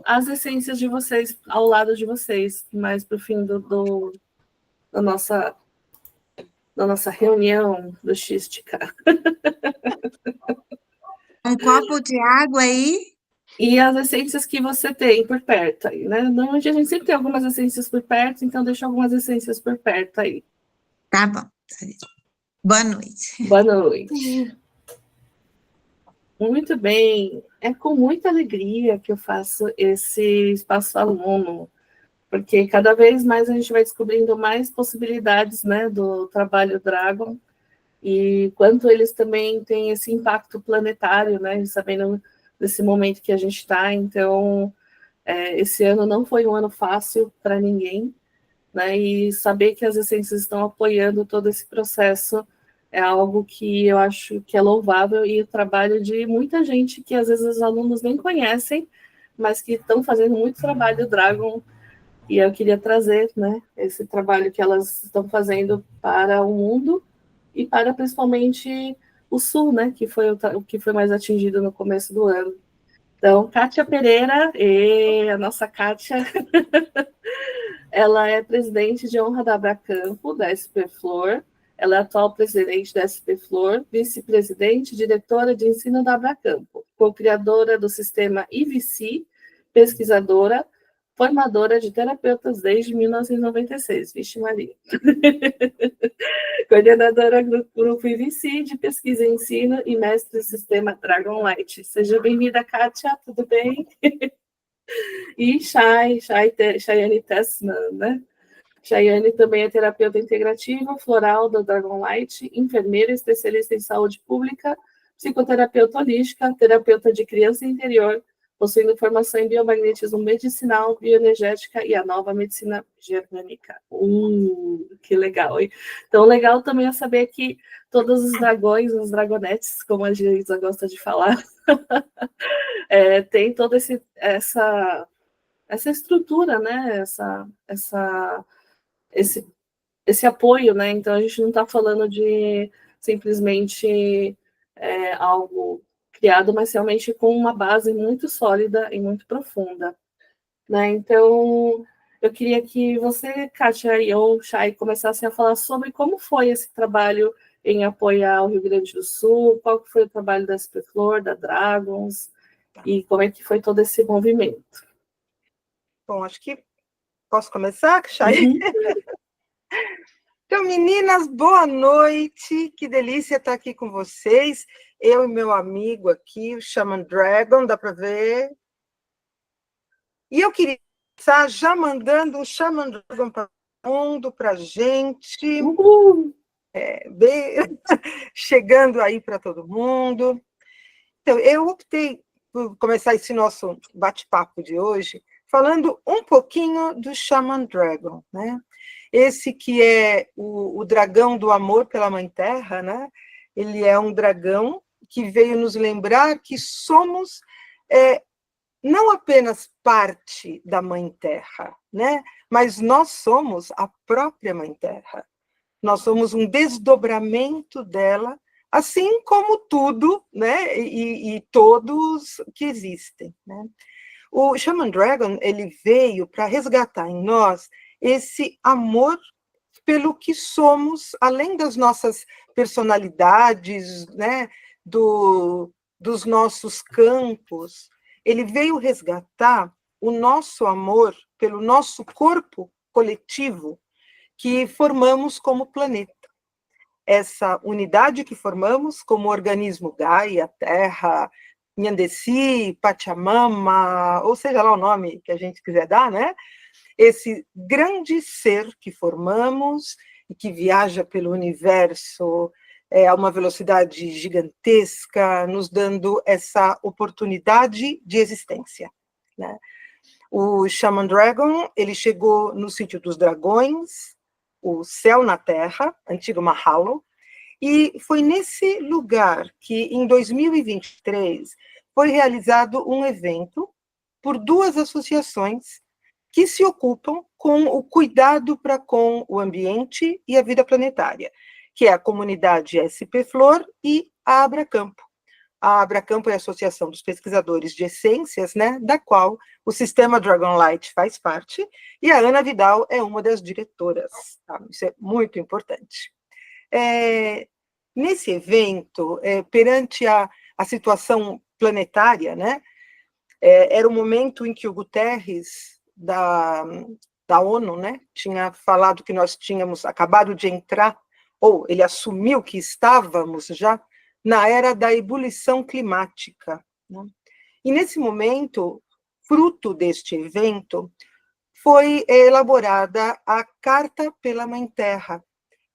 as essências de vocês ao lado de vocês, mais para o fim da nossa reunião do Xística. Um copo de água aí. E as essências que você tem por perto aí, né? Normalmente a gente sempre tem algumas essências por perto, então deixa algumas essências por perto aí. Tá bom. Boa noite. Boa noite. Muito bem. É com muita alegria que eu faço esse espaço aluno, porque cada vez mais a gente vai descobrindo mais possibilidades, né, do trabalho Dragon, e quanto eles também têm esse impacto planetário, né, sabendo desse momento que a gente está. Então, esse ano não foi um ano fácil para ninguém, né, e saber que as essências estão apoiando todo esse processo é algo que eu acho que é louvável, e o trabalho de muita gente que às vezes os alunos nem conhecem, mas que estão fazendo muito trabalho Dragon, e eu queria trazer, né, esse trabalho que elas estão fazendo para o mundo e para principalmente o Sul, né, que foi o que foi mais atingido no começo do ano. Então, Kátia Pereira, a nossa Kátia, ela é presidente de honra da Abracampo, da SP Flor. Ela é atual presidente da SP Flor, vice-presidente e diretora de ensino da Abracampo, co-criadora do sistema IVC, pesquisadora, formadora de terapeutas desde 1996. Vixe Maria. Coordenadora do grupo IVC de pesquisa e ensino e mestre do sistema Dragon Light. Seja bem-vinda, Kátia, tudo bem? E Chayane Tessman, né? Chayane também é terapeuta integrativa, floral da Dragon Light, enfermeira, especialista em saúde pública, psicoterapeuta holística, terapeuta de criança interior, possuindo formação em biomagnetismo medicinal, bioenergética e a nova medicina germânica. Que legal, hein? Então, legal também é saber que todos os dragões, os dragonetes, como a Geisa gosta de falar, tem toda essa estrutura, né? Esse apoio, né? Então a gente não está falando de simplesmente algo criado, mas realmente com uma base muito sólida e muito profunda, né? Então eu queria que você, Kátia, e eu, Chay, começassem a falar sobre como foi esse trabalho em apoiar o Rio Grande do Sul, qual foi o trabalho da SP Flor, da Dragons, e como é que foi todo esse movimento. Bom, acho que posso começar, Chay? Uhum. Então, meninas, boa noite. Que delícia estar aqui com vocês. Eu e meu amigo aqui, o Shaman Dragon, dá para ver? E eu queria começar já mandando o Shaman Dragon para o mundo, para a gente. Chegando aí para todo mundo. Então, eu optei por começar esse nosso bate-papo de hoje falando um pouquinho do Shaman Dragon, né? Esse que é o dragão do amor pela Mãe Terra, né? Ele é um dragão que veio nos lembrar que somos não apenas parte da Mãe Terra, né? Mas nós somos a própria Mãe Terra. Nós somos um desdobramento dela, assim como tudo, né? E todos que existem, né? O Shaman Dragon, ele veio para resgatar em nós esse amor pelo que somos, além das nossas personalidades, né, dos nossos campos. Ele veio resgatar o nosso amor pelo nosso corpo coletivo que formamos como planeta. Essa unidade que formamos como organismo Gaia, Terra, Nhandeci, Pachamama, ou seja lá o nome que a gente quiser dar, né? Esse grande ser que formamos e que viaja pelo universo a uma velocidade gigantesca, nos dando essa oportunidade de existência, né? O Shaman Dragon, ele chegou no sítio dos dragões, o céu na terra, antigo Mahalo, e foi nesse lugar que, em 2023, foi realizado um evento por duas associações que se ocupam com o cuidado para com o ambiente e a vida planetária, que é a comunidade SP Flor e a Abracampo. A Abracampo é a Associação dos Pesquisadores de Essências, né, da qual o Sistema Dragonlight faz parte, e a Ana Vidal é uma das diretoras. Tá? Isso é muito importante. Nesse evento, perante a situação planetária, né, era o momento em que o Guterres, da ONU, né, tinha falado que nós tínhamos acabado de entrar, ou ele assumiu que estávamos já na era da ebulição climática. Né? E, nesse momento, fruto deste evento, foi elaborada a Carta pela Mãe Terra,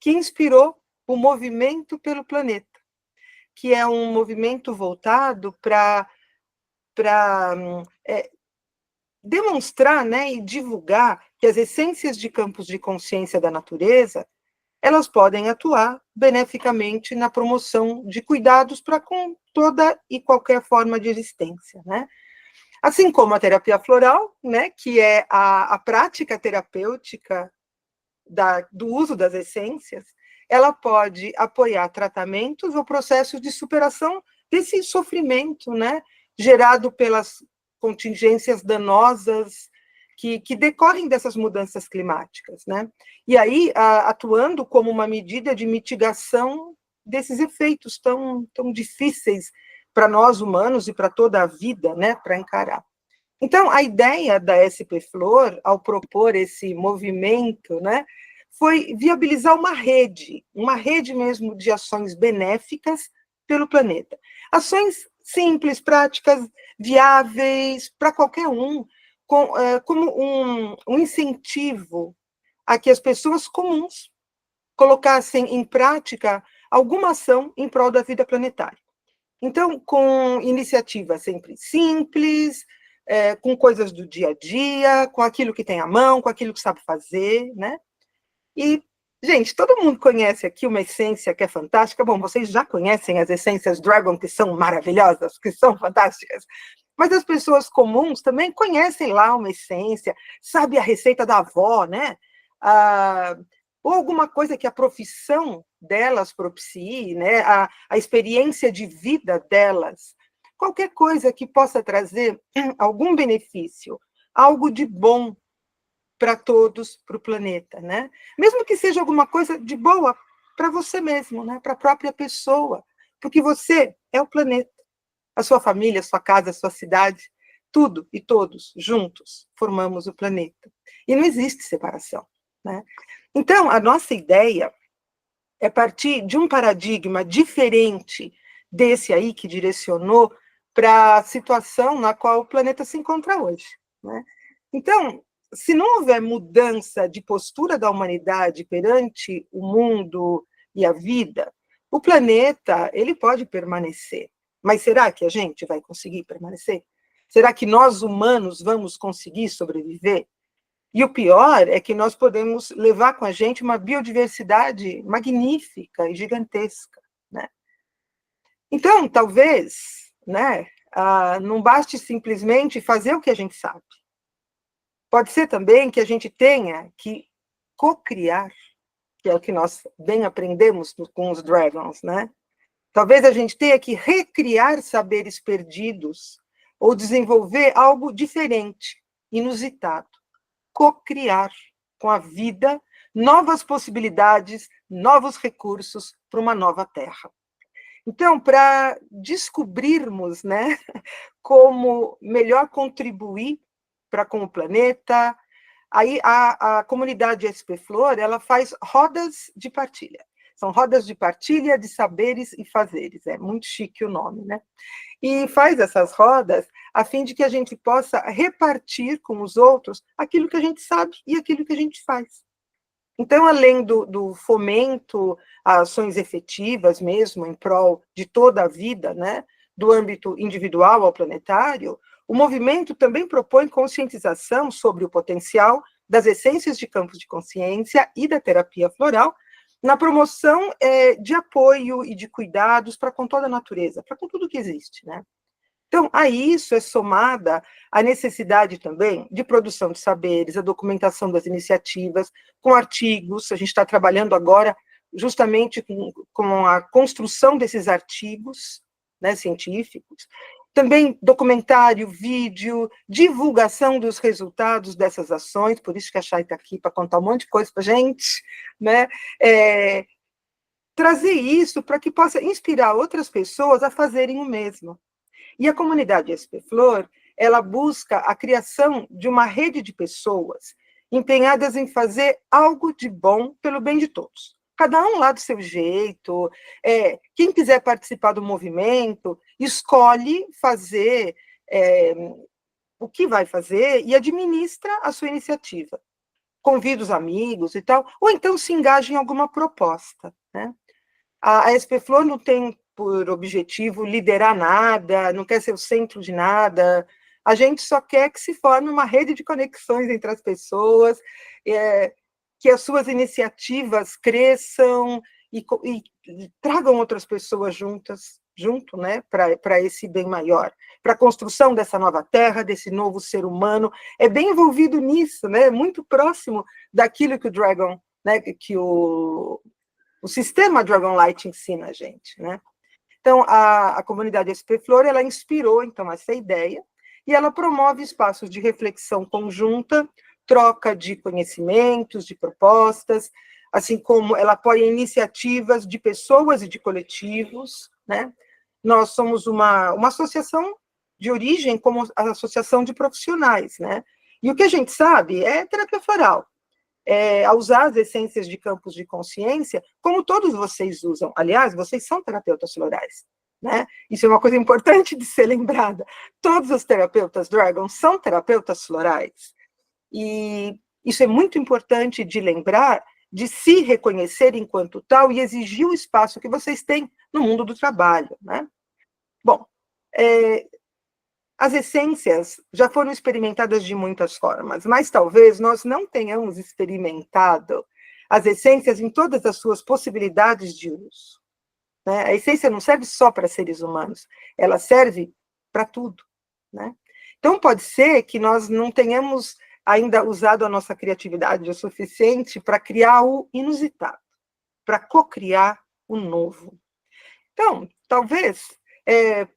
que inspirou o Movimento pelo Planeta, que é um movimento voltado para demonstrar, né, e divulgar que as essências de campos de consciência da natureza elas podem atuar beneficamente na promoção de cuidados para com toda e qualquer forma de existência, né? Assim como a terapia floral, né, que é a prática terapêutica do uso das essências, ela pode apoiar tratamentos ou processos de superação desse sofrimento, né, gerado pelas contingências danosas que decorrem dessas mudanças climáticas, né? E aí, atuando como uma medida de mitigação desses efeitos tão difíceis para nós humanos e para toda a vida, né, para encarar. Então, a ideia da SP Flor, ao propor esse movimento, né, foi viabilizar uma rede mesmo de ações benéficas pelo planeta. Ações simples, práticas, viáveis, para qualquer um, como um incentivo a que as pessoas comuns colocassem em prática alguma ação em prol da vida planetária. Então, com iniciativas sempre simples, com coisas do dia a dia, com aquilo que tem à mão, com aquilo que sabe fazer, né? E, gente, todo mundo conhece aqui uma essência que é fantástica. Bom, vocês já conhecem as essências Dragon, que são maravilhosas, que são fantásticas. Mas as pessoas comuns também conhecem lá uma essência, sabe a receita da avó, né? Ou alguma coisa que a profissão delas propicie, né? A experiência de vida delas. Qualquer coisa que possa trazer algum benefício, algo de bom para todos, para o planeta, né? Mesmo que seja alguma coisa de boa para você mesmo, né? Para a própria pessoa, porque você é o planeta. A sua família, a sua casa, a sua cidade, tudo e todos juntos formamos o planeta. E não existe separação, né? Então, a nossa ideia é partir de um paradigma diferente desse aí que direcionou para a situação na qual o planeta se encontra hoje, né? Então, se não houver mudança de postura da humanidade perante o mundo e a vida, o planeta ele pode permanecer. Mas será que a gente vai conseguir permanecer? Será que nós, humanos, vamos conseguir sobreviver? E o pior é que nós podemos levar com a gente uma biodiversidade magnífica e gigantesca, né? Então, talvez, né, não baste simplesmente fazer o que a gente sabe. Pode ser também que a gente tenha que co-criar, que é o que nós bem aprendemos com os Dragons, né? Talvez a gente tenha que recriar saberes perdidos ou desenvolver algo diferente, inusitado. Co-criar com a vida novas possibilidades, novos recursos para uma nova terra. Então, para descobrirmos, né, como melhor contribuir para com o planeta, aí a comunidade SP Flor, ela faz rodas de partilha. São rodas de partilha de saberes e fazeres. É muito chique o nome, né? E faz essas rodas a fim de que a gente possa repartir com os outros aquilo que a gente sabe e aquilo que a gente faz. Então, além do fomento a ações efetivas mesmo, em prol de toda a vida, né, do âmbito individual ao planetário, o movimento também propõe conscientização sobre o potencial das essências de campos de consciência e da terapia floral na promoção de apoio e de cuidados para com toda a natureza, para com tudo que existe, né? Então, a isso é somada a necessidade também de produção de saberes, a documentação das iniciativas, com artigos. A gente está trabalhando agora justamente com a construção desses artigos, né, científicos. Também documentário, vídeo, divulgação dos resultados dessas ações, por isso que a Chay está aqui para contar um monte de coisa para a gente, né? Trazer isso para que possa inspirar outras pessoas a fazerem o mesmo. E a comunidade SP Flor, ela busca a criação de uma rede de pessoas empenhadas em fazer algo de bom pelo bem de todos. Cada um lá do seu jeito. Quem quiser participar do movimento, escolhe fazer o que vai fazer e administra a sua iniciativa. Convida os amigos e tal, ou então se engaja em alguma proposta, né? A SP Flor não tem por objetivo liderar nada, não quer ser o centro de nada. A gente só quer que se forme uma rede de conexões entre as pessoas, que as suas iniciativas cresçam e tragam outras pessoas junto, né, para esse bem maior, para a construção dessa nova terra, desse novo ser humano. É bem envolvido nisso, né, muito próximo daquilo que o Dragon, né, que o sistema Dragon Light ensina a gente, né? Então, a comunidade SP Flor, ela inspirou, então, essa ideia, e ela promove espaços de reflexão conjunta, troca de conhecimentos, de propostas, assim como ela apoia iniciativas de pessoas e de coletivos, né? Nós somos uma associação de origem como a associação de profissionais, né? E o que a gente sabe é terapia floral, a usar as essências de campos de consciência, como todos vocês usam. Aliás, vocês são terapeutas florais, né? Isso é uma coisa importante de ser lembrada. Todos os terapeutas Dragon são terapeutas florais. E isso é muito importante de lembrar, de se reconhecer enquanto tal e exigir o espaço que vocês têm no mundo do trabalho, né? Bom, as essências já foram experimentadas de muitas formas, mas talvez nós não tenhamos experimentado as essências em todas as suas possibilidades de uso, né? A essência não serve só para seres humanos, ela serve para tudo, né? Então, pode ser que nós não tenhamos ainda usado a nossa criatividade o suficiente para criar o inusitado, para cocriar o novo. Então, talvez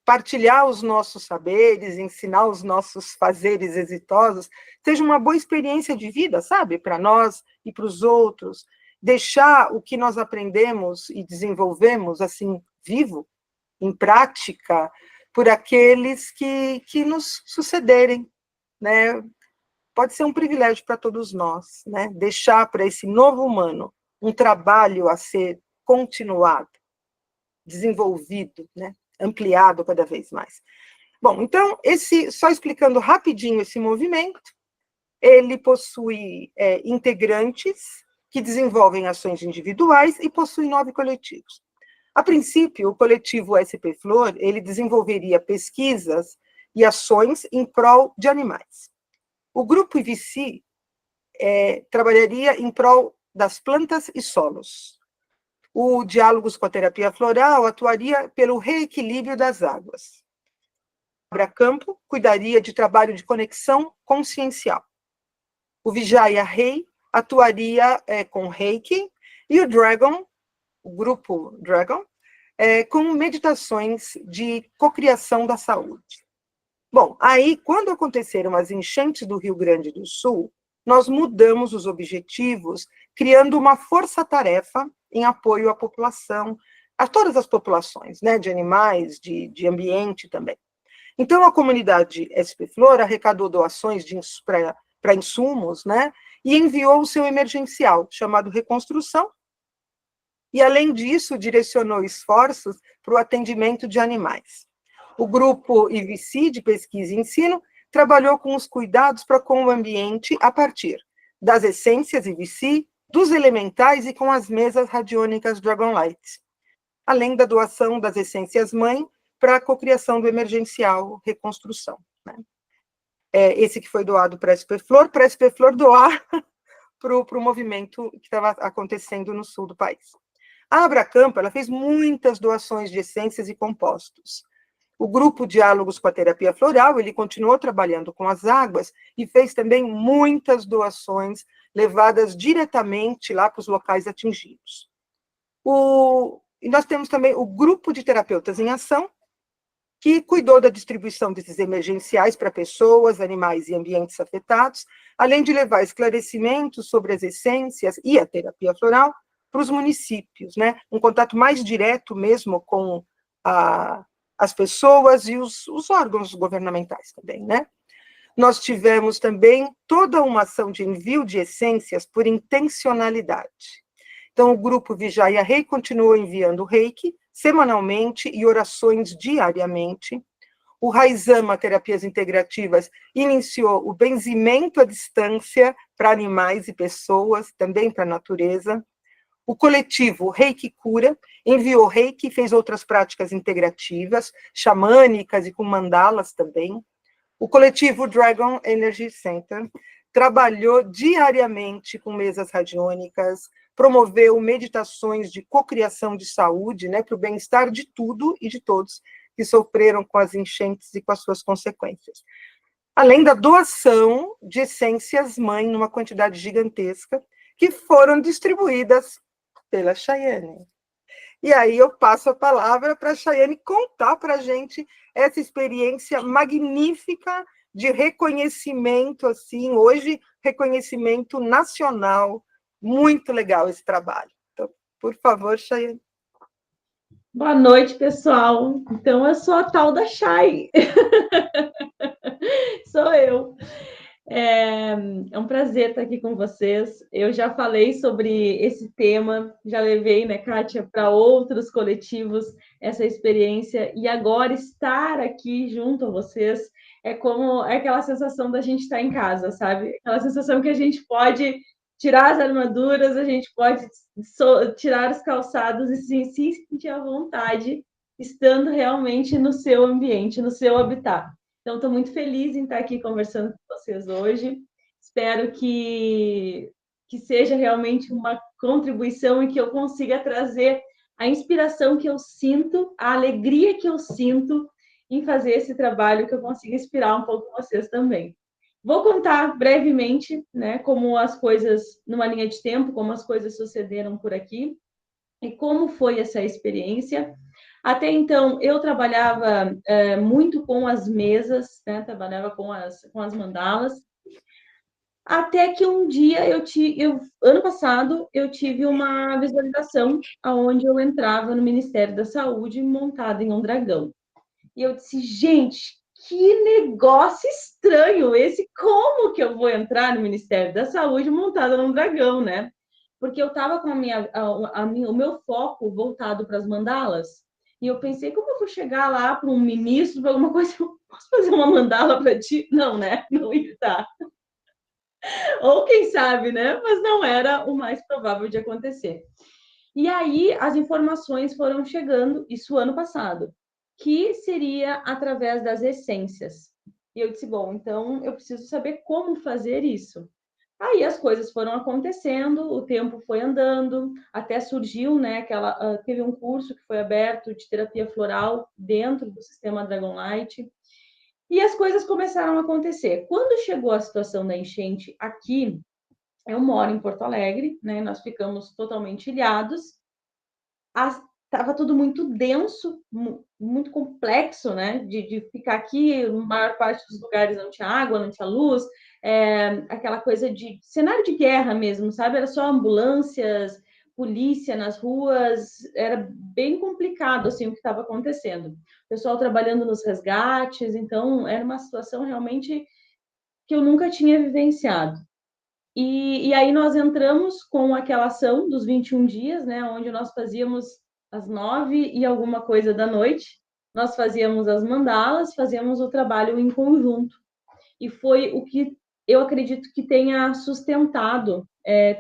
partilhar os nossos saberes, ensinar os nossos fazeres exitosos, seja uma boa experiência de vida, sabe? Para nós e para os outros. Deixar o que nós aprendemos e desenvolvemos, assim, vivo, em prática, por aqueles que nos sucederem, né? Pode ser um privilégio para todos nós, né? Deixar para esse novo humano um trabalho a ser continuado, desenvolvido, né? Ampliado cada vez mais. Bom, então, só explicando rapidinho esse movimento, ele possui integrantes que desenvolvem ações individuais e possui 9 coletivos. A princípio, o coletivo SP Flor, ele desenvolveria pesquisas e ações em prol de animais. O grupo IVC trabalharia em prol das plantas e solos. O Diálogos com a Terapia Floral atuaria pelo reequilíbrio das águas. O Abracampo cuidaria de trabalho de conexão consciencial. O Vijaya Rei atuaria com Reiki e o Dragon, o grupo Dragon, com meditações de cocriação da saúde. Bom, aí, quando aconteceram as enchentes do Rio Grande do Sul, nós mudamos os objetivos, criando uma força-tarefa em apoio à população, a todas as populações, né, de animais, de ambiente também. Então, a comunidade SP Flor arrecadou doações para insumos, né, e enviou o seu emergencial, chamado Reconstrução, e, além disso, direcionou esforços para o atendimento de animais. O grupo IVC, de pesquisa e ensino, trabalhou com os cuidados para com o ambiente a partir das essências IVC, dos elementais e com as mesas radiônicas Dragon Light, além da doação das essências mãe para a cocriação do emergencial Reconstrução, né? Esse que foi doado para a SP Flor doar para o movimento que estava acontecendo no sul do país. A Abracampo, ela fez muitas doações de essências e compostos. O grupo Diálogos com a Terapia Floral, ele continuou trabalhando com as águas e fez também muitas doações levadas diretamente lá para os locais atingidos. E nós temos também o Grupo de Terapeutas em Ação, que cuidou da distribuição desses emergenciais para pessoas, animais e ambientes afetados, além de levar esclarecimentos sobre as essências e a terapia floral para os municípios, né? Um contato mais direto mesmo com as pessoas e os órgãos governamentais também, né? Nós tivemos também toda uma ação de envio de essências por intencionalidade. Então, o grupo Vijaya Rei continuou enviando reiki semanalmente e orações diariamente. O Raizama Terapias Integrativas iniciou o benzimento à distância para animais e pessoas, também para a natureza. O coletivo Reiki Cura enviou reiki e fez outras práticas integrativas, xamânicas e com mandalas também. O coletivo Dragon Energy Center trabalhou diariamente com mesas radiônicas, promoveu meditações de cocriação de saúde, né, para o bem-estar de tudo e de todos que sofreram com as enchentes e com as suas consequências. Além da doação de essências mãe, numa quantidade gigantesca, que foram distribuídas pela Chayane. E aí eu passo a palavra para a Chayane contar para a gente essa experiência magnífica de reconhecimento, assim, hoje, reconhecimento nacional. Muito legal esse trabalho. Então, por favor, Chayane. Boa noite, pessoal. Então, eu sou a tal da Chay. Sou eu. É um prazer estar aqui com vocês. Eu já falei sobre esse tema, já levei, né, Kátia, para outros coletivos essa experiência, e agora estar aqui junto a vocês é aquela sensação da gente estar em casa, sabe? Aquela sensação que a gente pode tirar as armaduras, a gente pode tirar os calçados e se sentir à vontade, estando realmente no seu ambiente, no seu habitat. Então, estou muito feliz em estar aqui conversando com vocês hoje. Espero que seja realmente uma contribuição e que eu consiga trazer a inspiração que eu sinto, a alegria que eu sinto em fazer esse trabalho, que eu consiga inspirar um pouco vocês também. Vou contar brevemente, né, como as coisas, numa linha de tempo, como as coisas sucederam por aqui e como foi essa experiência. Até então, eu trabalhava muito com as mesas, né? Trabalhava com as mandalas, até que um dia, ano passado, eu tive uma visualização onde eu entrava no Ministério da Saúde montada em um dragão. E eu disse, gente, que negócio estranho esse, como que eu vou entrar no Ministério da Saúde montada num dragão, né? Porque eu estava com o meu foco voltado para as mandalas. E eu pensei, como eu vou chegar lá para um ministro, para alguma coisa, eu posso fazer uma mandala para ti? Não, né? Não ia dar. Ou quem sabe, né? Mas não era o mais provável de acontecer. E aí as informações foram chegando, isso ano passado, que seria através das essências. E eu disse, bom, então eu preciso saber como fazer isso. Aí as coisas foram acontecendo, o tempo foi andando, até surgiu, né, teve um curso que foi aberto de terapia floral dentro do sistema Dragonlight, e as coisas começaram a acontecer. Quando chegou a situação da enchente aqui, eu moro em Porto Alegre, né, nós ficamos totalmente ilhados, estava tudo muito denso, muito complexo, né? De ficar aqui, a maior parte dos lugares não tinha água, não tinha luz, aquela coisa de cenário de guerra mesmo, sabe? Era só ambulâncias, polícia nas ruas, era bem complicado assim o que estava acontecendo. O pessoal trabalhando nos resgates, então era uma situação realmente que eu nunca tinha vivenciado. E aí nós entramos com aquela ação dos 21 dias, né? Onde nós fazíamos às 9 e alguma coisa da noite, nós fazíamos as mandalas, fazíamos o trabalho em conjunto. E foi o que eu acredito que tenha sustentado,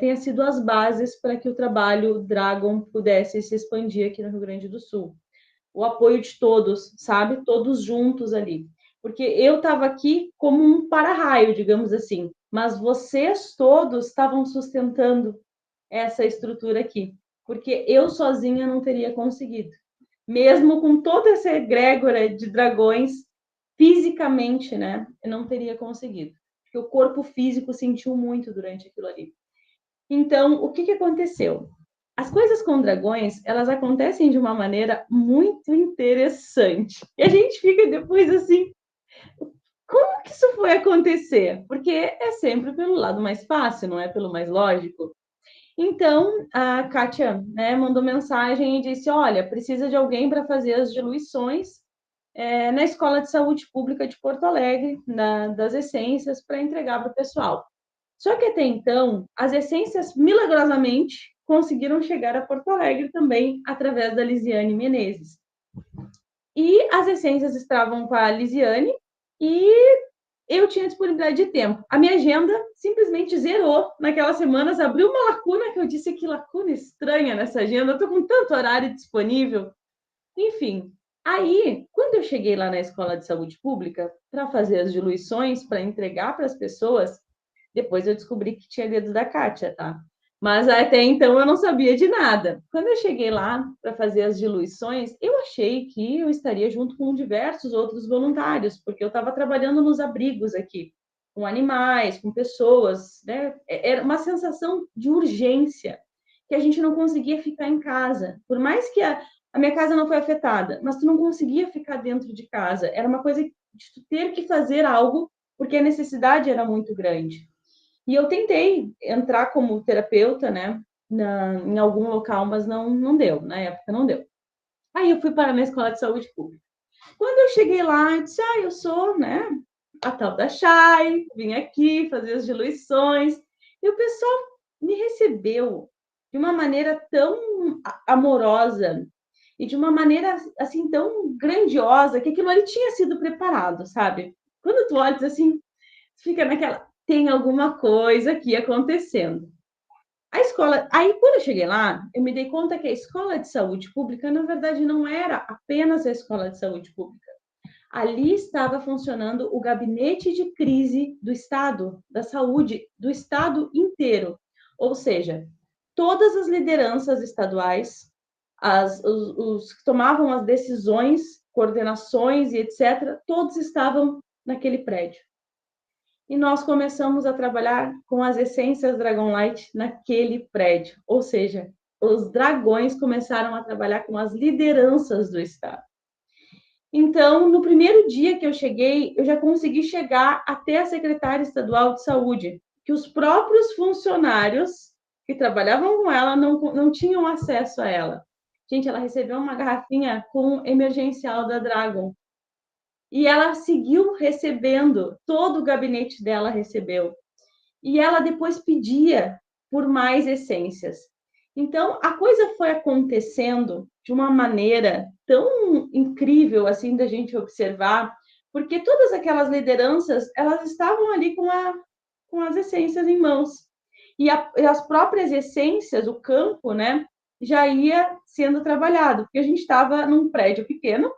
tenha sido as bases para que o trabalho Dragon pudesse se expandir aqui no Rio Grande do Sul. O apoio de todos, sabe? Todos juntos ali. Porque eu estava aqui como um para-raio, digamos assim, mas vocês todos estavam sustentando essa estrutura aqui, porque eu sozinha não teria conseguido. Mesmo com toda essa egrégora de dragões, fisicamente, né, eu não teria conseguido. Porque o corpo físico sentiu muito durante aquilo ali. Então, o que aconteceu? as coisas com dragões, elas acontecem de uma maneira muito interessante. E a gente fica depois assim, como que isso foi acontecer? Porque é sempre pelo lado mais fácil, não é pelo mais lógico. Então, a Kátia, né, mandou mensagem e disse, olha, precisa de alguém para fazer as diluições na Escola de Saúde Pública de Porto Alegre, das essências, para entregar para o pessoal. Só que até então, as essências, milagrosamente, conseguiram chegar a Porto Alegre também, através da Lisiane Menezes. E as essências estavam com a Lisiane e eu tinha disponibilidade de tempo. A minha agenda simplesmente zerou naquelas semanas, abriu uma lacuna que eu disse, que lacuna estranha nessa agenda, eu estou com tanto horário disponível. Enfim, aí, quando eu cheguei lá na Escola de Saúde Pública para fazer as diluições, para entregar para as pessoas, depois eu descobri que tinha dedo da Kátia, tá? Mas até então eu não sabia de nada. Quando eu cheguei lá para fazer as diluições, eu achei que eu estaria junto com diversos outros voluntários, porque eu estava trabalhando nos abrigos aqui, com animais, com pessoas, né? Era uma sensação de urgência, que a gente não conseguia ficar em casa. Por mais que a minha casa não foi afetada, mas tu não conseguia ficar dentro de casa. Era uma coisa de tu ter que fazer algo, porque a necessidade era muito grande. E eu tentei entrar como terapeuta, né, em algum local, mas não deu, na época não deu. Aí eu fui para a minha escola de saúde pública. Quando eu cheguei lá, eu disse, eu sou, né, a tal da Chay, vim aqui fazer as diluições. E o pessoal me recebeu de uma maneira tão amorosa e de uma maneira, assim, tão grandiosa, que aquilo ali tinha sido preparado, sabe? Quando tu olhas assim, fica naquela, tem alguma coisa aqui acontecendo. A escola, aí quando eu cheguei lá, eu me dei conta que a escola de saúde pública, na verdade, não era apenas a escola de saúde pública. Ali estava funcionando o gabinete de crise do Estado, da saúde, do Estado inteiro. Ou seja, todas as lideranças estaduais, os que tomavam as decisões, coordenações e etc., todos estavam naquele prédio. E nós começamos a trabalhar com as essências Dragonlight naquele prédio. Ou seja, os dragões começaram a trabalhar com as lideranças do Estado. Então, no primeiro dia que eu cheguei, eu já consegui chegar até a secretária estadual de saúde, que os próprios funcionários que trabalhavam com ela não tinham acesso a ela. Gente, ela recebeu uma garrafinha com emergencial da Dragon. E ela seguiu recebendo, todo o gabinete dela recebeu. E ela depois pedia por mais essências. Então, a coisa foi acontecendo de uma maneira tão incrível, assim, da gente observar, porque todas aquelas lideranças, elas estavam ali com as essências em mãos. E as próprias essências, o campo, né, já ia sendo trabalhado, porque a gente estava num prédio pequeno,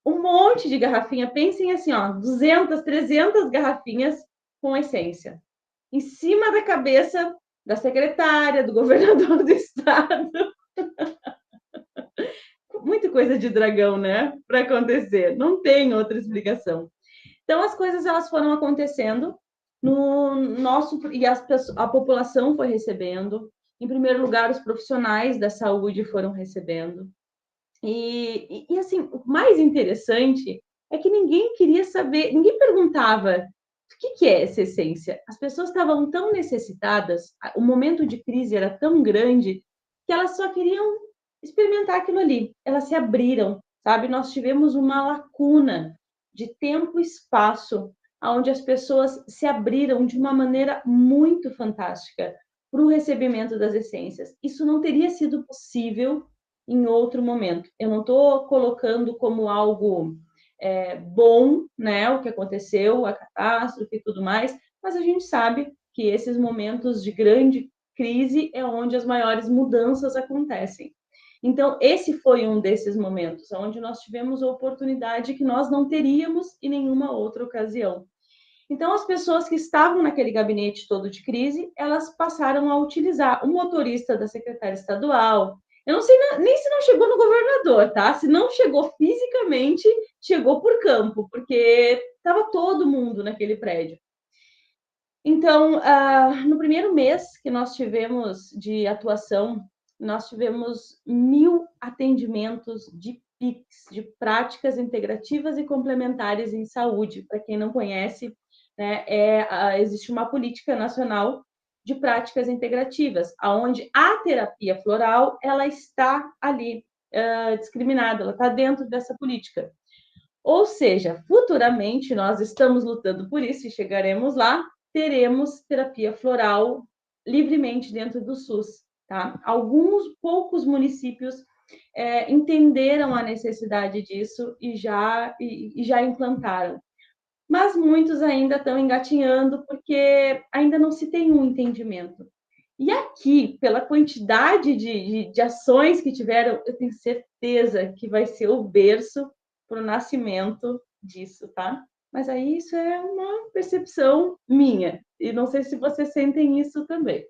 um monte de garrafinha, pensem assim, 200, 300 garrafinhas com essência, em cima da cabeça da secretária, do governador do estado. Muita coisa de dragão, né, para acontecer, não tem outra explicação. Então, as coisas elas foram acontecendo, e a população foi recebendo, em primeiro lugar, os profissionais da saúde foram recebendo, e assim, o mais interessante é que ninguém queria saber, ninguém perguntava o que é essa essência. As pessoas estavam tão necessitadas, o momento de crise era tão grande, que elas só queriam experimentar aquilo ali. Elas se abriram, sabe? Nós tivemos uma lacuna de tempo e espaço, onde as pessoas se abriram de uma maneira muito fantástica para o recebimento das essências. Isso não teria sido possível em outro momento. Eu não estou colocando como algo bom, né, o que aconteceu, a catástrofe e tudo mais, mas a gente sabe que esses momentos de grande crise é onde as maiores mudanças acontecem. Então, esse foi um desses momentos, onde nós tivemos a oportunidade que nós não teríamos em nenhuma outra ocasião. Então, as pessoas que estavam naquele gabinete todo de crise, elas passaram a utilizar o motorista da secretária estadual. Eu não sei nem se não chegou no governador, tá? Se não chegou fisicamente, chegou por campo, porque estava todo mundo naquele prédio. Então, no primeiro mês que nós tivemos de atuação nós tivemos 1.000 atendimentos de PICs, de práticas integrativas e complementares em saúde. Para quem não conhece, né, existe uma política nacional de práticas integrativas, onde a terapia floral ela está ali discriminada, ela está dentro dessa política. Ou seja, futuramente nós estamos lutando por isso e chegaremos lá, teremos terapia floral livremente dentro do SUS. Tá? Alguns poucos municípios entenderam a necessidade disso e já implantaram. Mas muitos ainda estão engatinhando porque ainda não se tem um entendimento. E aqui, pela quantidade de ações que tiveram, eu tenho certeza que vai ser o berço para o nascimento disso, tá? Mas aí isso é uma percepção minha, e não sei se vocês sentem isso também.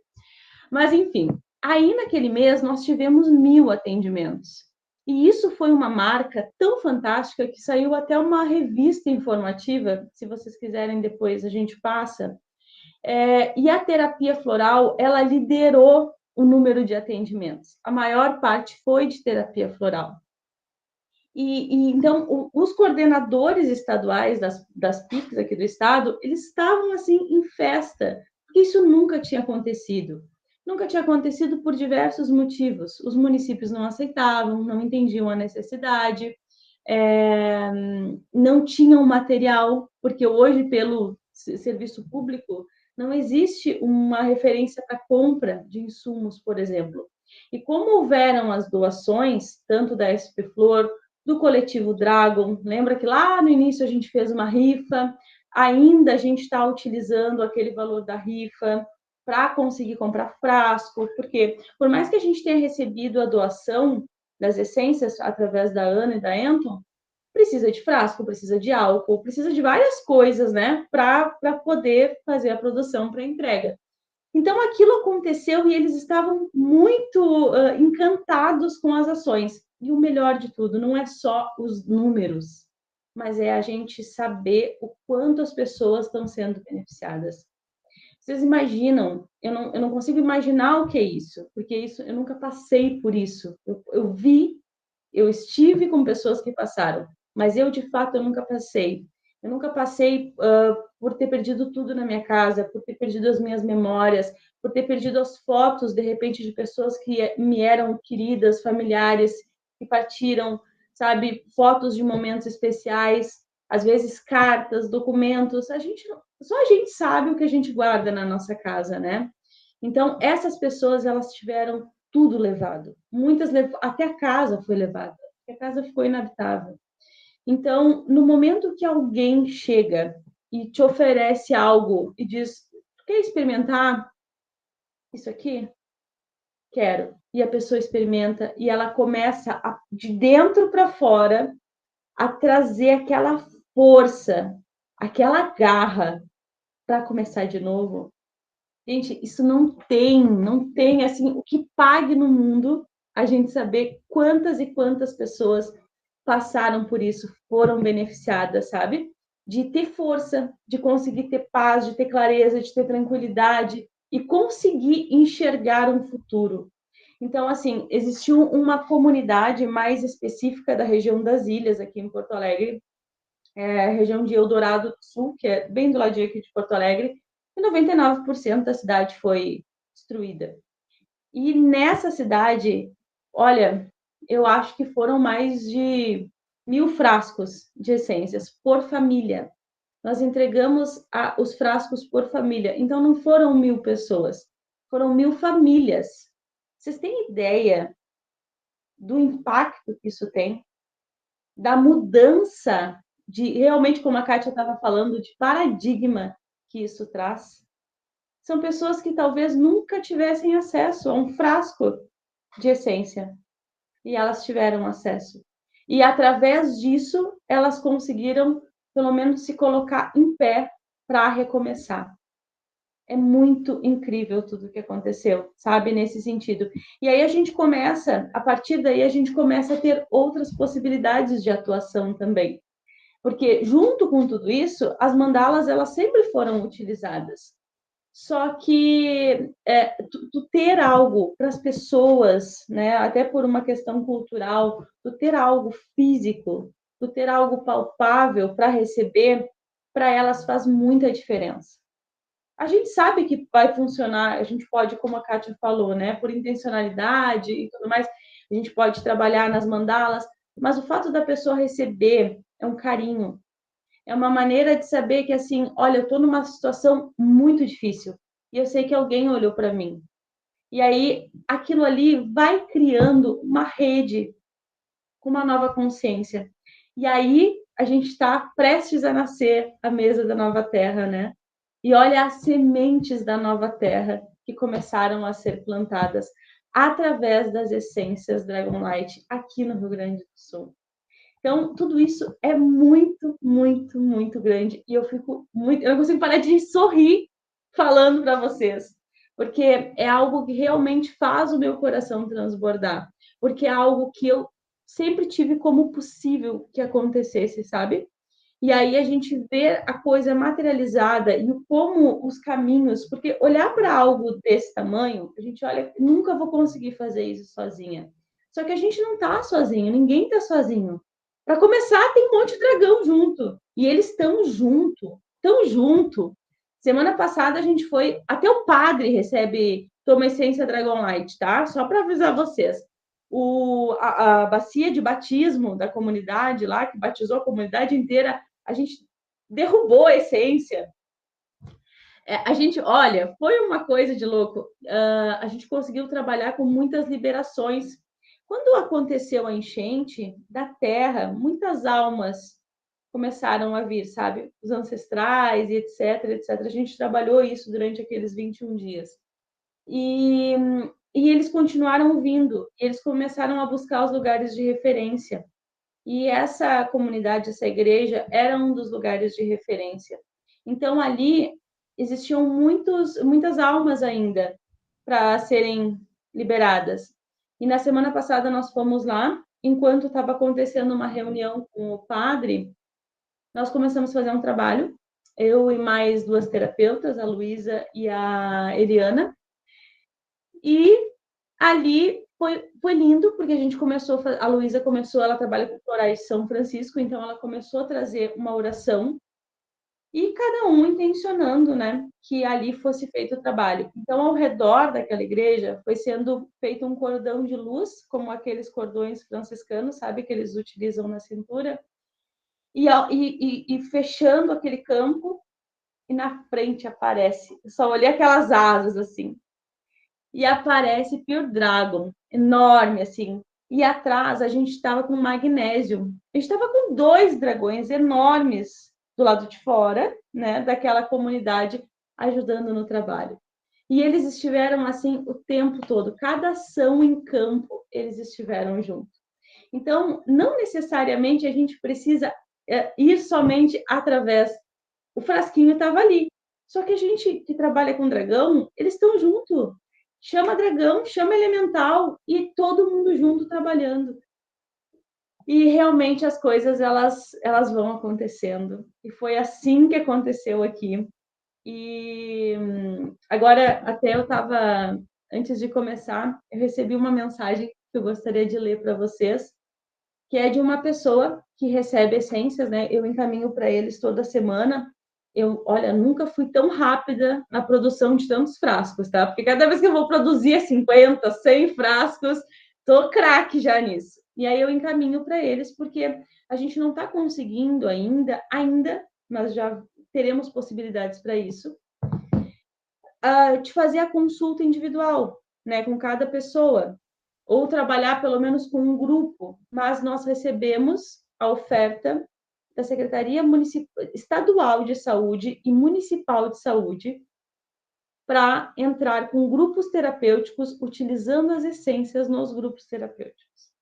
Mas, enfim, aí naquele mês nós tivemos 1.000 atendimentos. E isso foi uma marca tão fantástica que saiu até uma revista informativa, se vocês quiserem depois a gente passa. E a terapia floral, ela liderou o número de atendimentos. A maior parte foi de terapia floral. Então, os coordenadores estaduais das PICs aqui do estado, eles estavam assim em festa, porque isso nunca tinha acontecido. Nunca tinha acontecido por diversos motivos. Os municípios não aceitavam, não entendiam a necessidade, não tinham material, porque hoje, pelo serviço público, não existe uma referência para compra de insumos, por exemplo. E como houveram as doações, tanto da SP Flor, do coletivo Dragon, lembra que lá no início a gente fez uma rifa, ainda a gente está utilizando aquele valor da rifa para conseguir comprar frasco, porque por mais que a gente tenha recebido a doação das essências através da Ana e da Anton, precisa de frasco, precisa de álcool, precisa de várias coisas, né, para poder fazer a produção para entrega. Então, aquilo aconteceu e eles estavam muito encantados com as ações. E o melhor de tudo, não é só os números, mas é a gente saber o quanto as pessoas estão sendo beneficiadas. Vocês imaginam? Eu não consigo imaginar o que é isso, porque isso eu nunca passei por isso. Eu vi, eu estive com pessoas que passaram, mas eu, de fato, eu nunca passei. Eu nunca passei por ter perdido tudo na minha casa, por ter perdido as minhas memórias, por ter perdido as fotos, de repente, de pessoas que me eram queridas, familiares, que partiram, sabe? Fotos de momentos especiais, às vezes cartas, documentos. Só a gente sabe o que a gente guarda na nossa casa, né? Então, essas pessoas, elas tiveram tudo levado. Muitas, até a casa foi levada. A casa ficou inabitável. Então, no momento que alguém chega e te oferece algo e diz, quer experimentar isso aqui? Quero. E a pessoa experimenta e ela começa, de dentro para fora, a trazer aquela força, aquela garra para começar de novo. Gente, isso não tem, assim, o que pague no mundo a gente saber quantas e quantas pessoas passaram por isso, foram beneficiadas, sabe? De ter força, de conseguir ter paz, de ter clareza, de ter tranquilidade e conseguir enxergar um futuro. Então, assim, existiu uma comunidade mais específica da região das ilhas, aqui em Porto Alegre, a região de Eldorado do Sul, que é bem do ladinho aqui de Porto Alegre, e 99% da cidade foi destruída. E nessa cidade, olha, eu acho que foram mais de 1.000 frascos de essências por família. Nós entregamos os frascos por família. Então, não foram 1.000 pessoas, foram 1.000 famílias. Vocês têm ideia do impacto que isso tem? Da mudança de, realmente, como a Kátia estava falando, de paradigma que isso traz? São pessoas que talvez nunca tivessem acesso a um frasco de essência. E elas tiveram acesso. E, através disso, elas conseguiram, pelo menos, se colocar em pé para recomeçar. É muito incrível tudo o que aconteceu, sabe? Nesse sentido. E aí a gente começa, a partir daí, a gente começa a ter outras possibilidades de atuação também. Porque, junto com tudo isso, as mandalas, elas sempre foram utilizadas. Só que tu ter algo para as pessoas, né, até por uma questão cultural, tu ter algo físico, tu ter algo palpável para receber, para elas faz muita diferença. A gente sabe que vai funcionar, a gente pode, como a Kátia falou, né, por intencionalidade e tudo mais, a gente pode trabalhar nas mandalas, mas o fato da pessoa receber é um carinho, é uma maneira de saber que, assim, olha, eu estou numa situação muito difícil e eu sei que alguém olhou para mim. E aí, aquilo ali vai criando uma rede com uma nova consciência. E aí, a gente está prestes a nascer a mesa da nova terra, né? E olha as sementes da nova terra que começaram a ser plantadas através das essências Dragonlight aqui no Rio Grande do Sul. Então, tudo isso é muito, muito, muito grande. E eu fico muito. Eu não consigo parar de sorrir falando para vocês, porque é algo que realmente faz o meu coração transbordar. Porque é algo que eu sempre tive como possível que acontecesse, sabe? E aí a gente vê a coisa materializada e como os caminhos, porque olhar para algo desse tamanho, a gente olha, nunca vou conseguir fazer isso sozinha. Só que a gente não está sozinho, ninguém está sozinho. Para começar, tem um monte de dragão junto. E eles estão junto, tão junto. Semana passada a gente foi, até o padre recebe toma essência Dragonlight, tá? Só para avisar vocês. A bacia de batismo da comunidade lá, que batizou a comunidade inteira, a gente derrubou a essência. A gente, olha, foi uma coisa de louco. A gente conseguiu trabalhar com muitas liberações. Quando aconteceu a enchente da terra, muitas almas começaram a vir, sabe? Os ancestrais e etc, etc. A gente trabalhou isso durante aqueles 21 dias. E eles continuaram vindo. E eles começaram a buscar os lugares de referência. E essa comunidade, essa igreja, era um dos lugares de referência. Então, ali existiam muitas almas ainda para serem liberadas. E na semana passada nós fomos lá, enquanto estava acontecendo uma reunião com o padre, nós começamos a fazer um trabalho, eu e mais 2 terapeutas, a Luísa e a Eliana. E ali foi lindo, porque a gente começou, a Luísa começou, ela trabalha com florais de São Francisco, então ela começou a trazer uma oração e cada um intencionando, né, que ali fosse feito o trabalho. Então, ao redor daquela igreja, foi sendo feito um cordão de luz, como aqueles cordões franciscanos, sabe, que eles utilizam na cintura, e fechando aquele campo, e na frente aparece, eu só olhei aquelas asas, assim, e aparece Pure Dragon, enorme, assim, e atrás a gente estava com magnésio, a gente estava com 2 dragões enormes, do lado de fora, né, daquela comunidade, ajudando no trabalho. E eles estiveram assim o tempo todo, cada ação em campo, eles estiveram juntos. Então, não necessariamente a gente precisa ir somente através. O frasquinho estava ali. Só que a gente que trabalha com dragão, eles estão junto. Chama dragão, chama elemental e todo mundo junto trabalhando. E realmente as coisas elas vão acontecendo. E foi assim que aconteceu aqui. E agora até eu estava, antes de começar, eu recebi uma mensagem que eu gostaria de ler para vocês, que é de uma pessoa que recebe essências, né? Eu encaminho para eles toda semana. Olha, nunca fui tão rápida na produção de tantos frascos, tá? Porque cada vez que eu vou produzir 50, 100 frascos, tô craque já nisso. E aí eu encaminho para eles, porque a gente não está conseguindo ainda, mas já teremos possibilidades para isso, de fazer a consulta individual, né, com cada pessoa, ou trabalhar pelo menos com um grupo, mas nós recebemos a oferta da Secretaria Estadual de Saúde e Municipal de Saúde para entrar com grupos terapêuticos, utilizando as essências nos grupos terapêuticos,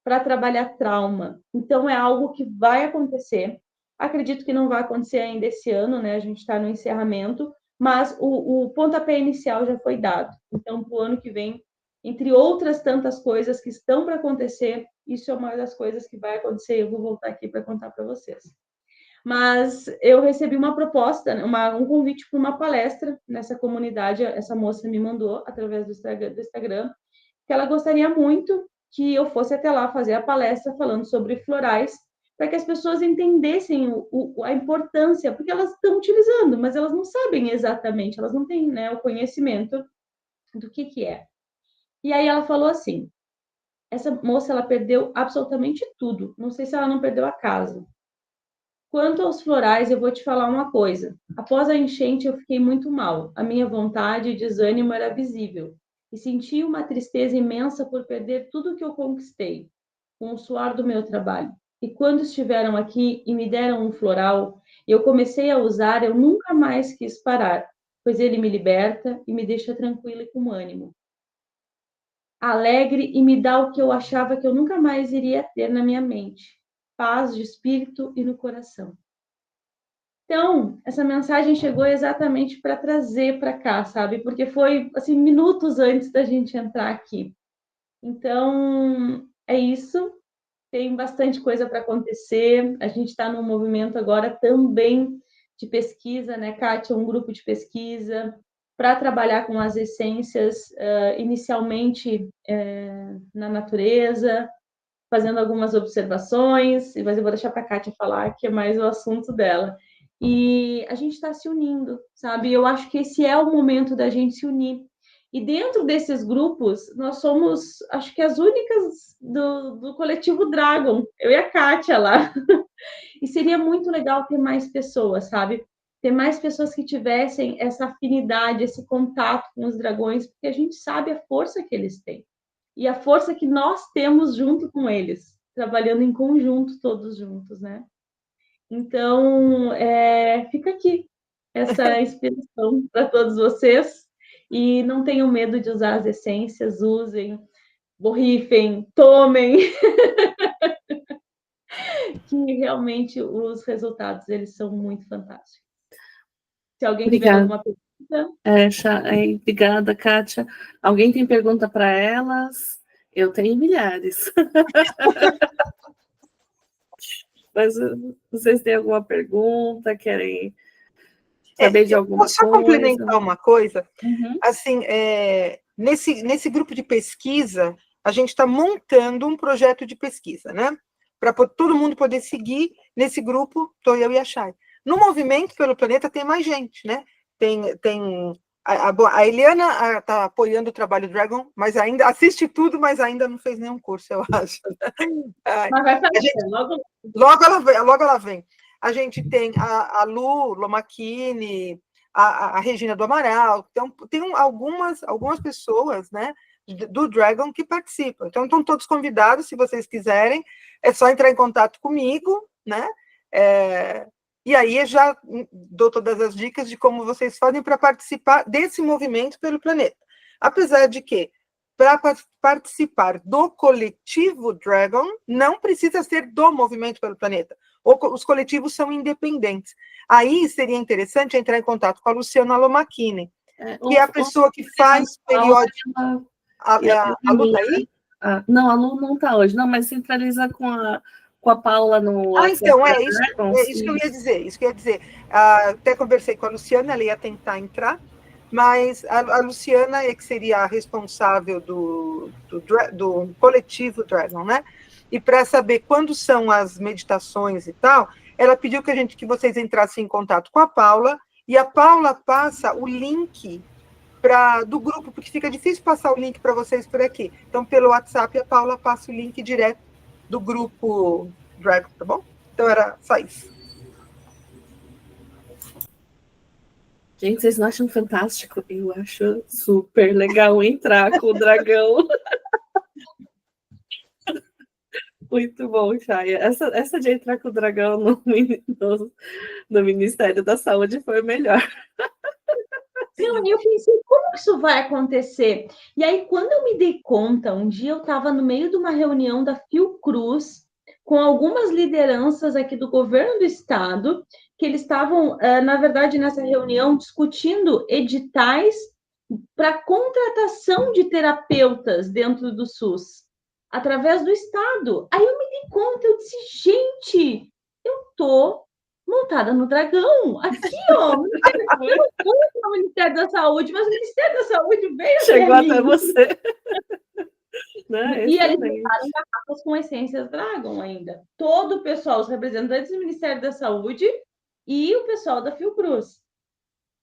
para trabalhar trauma. Então, é algo que vai acontecer. Acredito que não vai acontecer ainda esse ano, né? A gente está no encerramento, mas o pontapé inicial já foi dado. Então, para o ano que vem, entre outras tantas coisas que estão para acontecer, isso é uma das coisas que vai acontecer. Eu vou voltar aqui para contar para vocês. Mas eu recebi uma proposta, né, um convite para uma palestra nessa comunidade. Essa moça me mandou através do Instagram, que ela gostaria muito que eu fosse até lá fazer a palestra falando sobre florais, para que as pessoas entendessem a importância, porque elas estão utilizando, mas elas não sabem exatamente, elas não têm, né, o conhecimento do que é. E aí ela falou assim, essa moça, ela perdeu absolutamente tudo, não sei se ela não perdeu a casa. Quanto aos florais, eu vou te falar uma coisa. Após a enchente, eu fiquei muito mal. A minha vontade e desânimo era visível. E senti uma tristeza imensa por perder tudo que eu conquistei, com o suor do meu trabalho. E quando estiveram aqui e me deram um floral, eu comecei a usar, eu nunca mais quis parar, pois ele me liberta e me deixa tranquila e com ânimo. Alegre e me dá o que eu achava que eu nunca mais iria ter na minha mente. Paz de espírito e no coração. Então, essa mensagem chegou exatamente para trazer para cá, sabe? Porque foi, assim, minutos antes da gente entrar aqui. Então, é isso. Tem bastante coisa para acontecer. A gente está num movimento agora também de pesquisa, né, Kátia? Um grupo de pesquisa para trabalhar com as essências, inicialmente na natureza, fazendo algumas observações, mas eu vou deixar para a Kátia falar, que é mais o assunto dela. E a gente está se unindo, sabe? Eu acho que esse é o momento da gente se unir. E dentro desses grupos, nós somos, acho que as únicas do coletivo Dragon, eu e a Kátia lá. E seria muito legal ter mais pessoas, sabe? Ter mais pessoas que tivessem essa afinidade, esse contato com os dragões, porque a gente sabe a força que eles têm. E a força que nós temos junto com eles, trabalhando em conjunto, todos juntos, né? Então, fica aqui essa inspiração para todos vocês. E não tenham medo de usar as essências, usem, borrifem, tomem, que realmente os resultados eles são muito fantásticos. Se alguém tiver alguma pergunta... Obrigada, Kátia. Alguém tem pergunta para elas? Eu tenho milhares. Mas vocês têm alguma pergunta? Querem saber de alguma coisa? Só complementar uma coisa. Uhum. Assim, nesse grupo de pesquisa, a gente está montando um projeto de pesquisa, né? Para todo mundo poder seguir nesse grupo, estou eu e a Chay. No Movimento pelo Planeta tem mais gente, né? A Eliana está apoiando o trabalho do Dragon, mas ainda assiste tudo, mas ainda não fez nenhum curso, eu acho. Mas vai fazer, logo ela vem. A gente tem a Lu Lomachini, a Regina do Amaral, então tem algumas pessoas, né, do Dragon que participam. Então estão todos convidados, se vocês quiserem, é só entrar em contato comigo, né? E aí eu já dou todas as dicas de como vocês fazem para participar desse movimento pelo planeta. Apesar de que, para participar do coletivo Dragon, não precisa ser do movimento pelo planeta. Os coletivos são independentes. Aí seria interessante entrar em contato com a Luciana Lomachini, que é a pessoa que faz periódico. A Lu está aí? Não, a Lu não está hoje. Não, mas centraliza com a Paula no... Então, isso que eu ia dizer. Até conversei com a Luciana, ela ia tentar entrar, mas a Luciana é que seria a responsável do coletivo Dragon, né? E para saber quando são as meditações e tal, ela pediu que vocês entrassem em contato com a Paula, e a Paula passa o link do grupo, porque fica difícil passar o link para vocês por aqui. Então, pelo WhatsApp, a Paula passa o link direto do grupo Dragon, tá bom? Então, era só isso. Gente, vocês não acham fantástico? Eu acho super legal entrar com o dragão. Muito bom, Chay. Essa de entrar com o dragão no Ministério da Saúde foi o melhor. Não, eu pensei, como isso vai acontecer? E aí, quando eu me dei conta, um dia eu estava no meio de uma reunião da Fiocruz, com algumas lideranças aqui do governo do estado, que eles estavam, na verdade, nessa reunião, discutindo editais para contratação de terapeutas dentro do SUS, através do estado. Aí eu me dei conta, eu disse, gente, eu estou montada no dragão. Aqui, ó, o Ministério da Saúde, mas o Ministério da Saúde veio Chegou até até mim. você. Né? E eles Excelente. botaram garrafas com essências Dragon ainda. Todo o pessoal, os representantes do Ministério da Saúde e o pessoal da Fiocruz.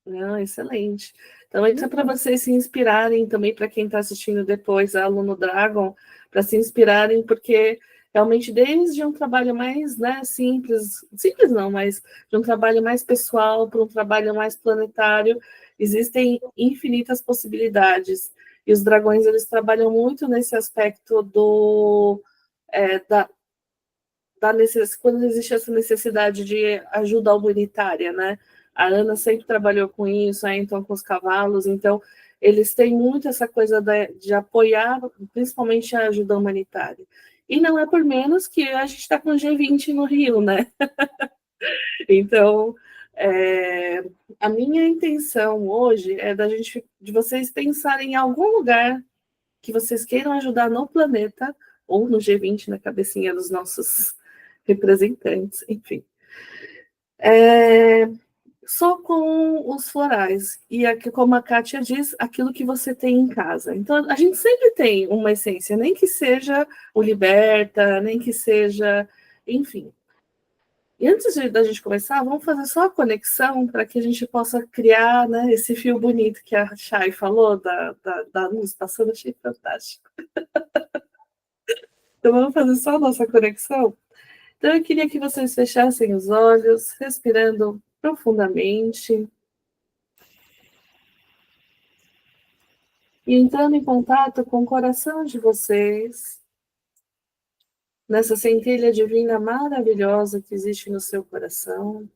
Não, excelente. Então, isso é para vocês se inspirarem também, para quem está assistindo depois, a Aluno Dragon, para se inspirarem, porque realmente desde um trabalho mais, né, simples não, mas de um trabalho mais pessoal para um trabalho mais planetário, existem infinitas possibilidades. E os dragões, eles trabalham muito nesse aspecto quando existe essa necessidade de ajuda humanitária, né? A Ana sempre trabalhou com isso, então com os cavalos, então eles têm muito essa coisa de apoiar, principalmente a ajuda humanitária. E não é por menos que a gente está com o G20 no Rio, né? Então, a minha intenção hoje é de vocês pensarem em algum lugar que vocês queiram ajudar no planeta, ou no G20, na cabecinha dos nossos representantes, enfim. Só com os florais. E aqui, como a Kátia diz, aquilo que você tem em casa. Então, a gente sempre tem uma essência, nem que seja o Liberta, nem que seja, enfim. E antes da gente começar, vamos fazer só a conexão para que a gente possa criar, né, esse fio bonito que a Chay falou da luz passando, achei fantástico. Então, vamos fazer só a nossa conexão? Então, eu queria que vocês fechassem os olhos, respirando profundamente e entrando em contato com o coração de vocês, nessa centelha divina maravilhosa que existe no seu coração.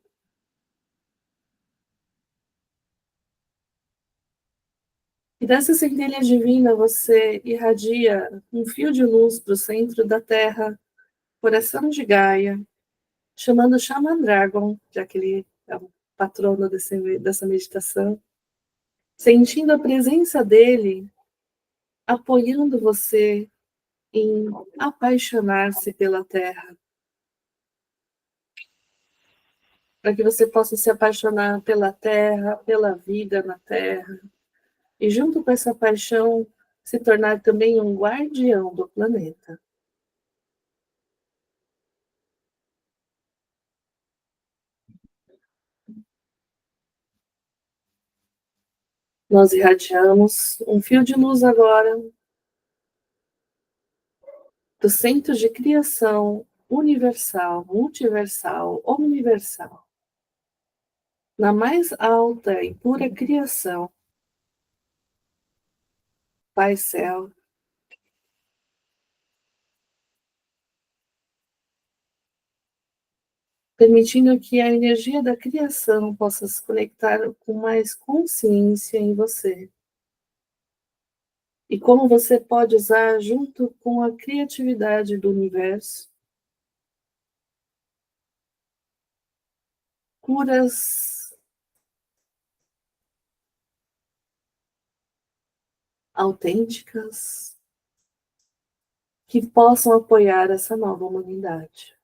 E dessa centelha divina você irradia um fio de luz para o centro da Terra, coração de Gaia, chamando o Shaman Dragon, já que ele é o patrono dessa meditação, sentindo a presença dele, apoiando você em apaixonar-se pela Terra, para que você possa se apaixonar pela Terra, pela vida na Terra, e junto com essa paixão, se tornar também um guardião do planeta. Nós irradiamos um fio de luz agora do centro de criação universal, multiversal, omniversal, na mais alta e pura criação, Pai Céu, permitindo que a energia da criação possa se conectar com mais consciência em você. E como você pode usar junto com a criatividade do universo, curas autênticas que possam apoiar essa nova humanidade.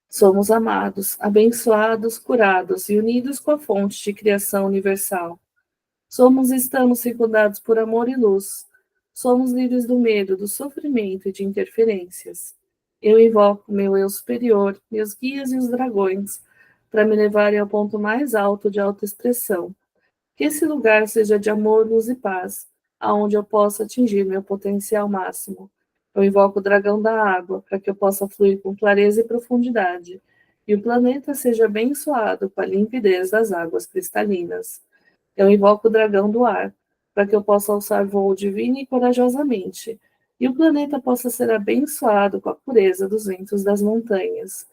Somos amados, abençoados, curados e unidos com a fonte de criação universal. Somos e estamos circundados por amor e luz. Somos livres do medo, do sofrimento e de interferências. Eu invoco meu eu superior, meus guias e os dragões, para me levarem ao ponto mais alto de autoexpressão. Que esse lugar seja de amor, luz e paz, aonde eu possa atingir meu potencial máximo. Eu invoco o dragão da água, para que eu possa fluir com clareza e profundidade, e o planeta seja abençoado com a limpidez das águas cristalinas. Eu invoco o dragão do ar, para que eu possa alçar voo divino e corajosamente, e o planeta possa ser abençoado com a pureza dos ventos das montanhas.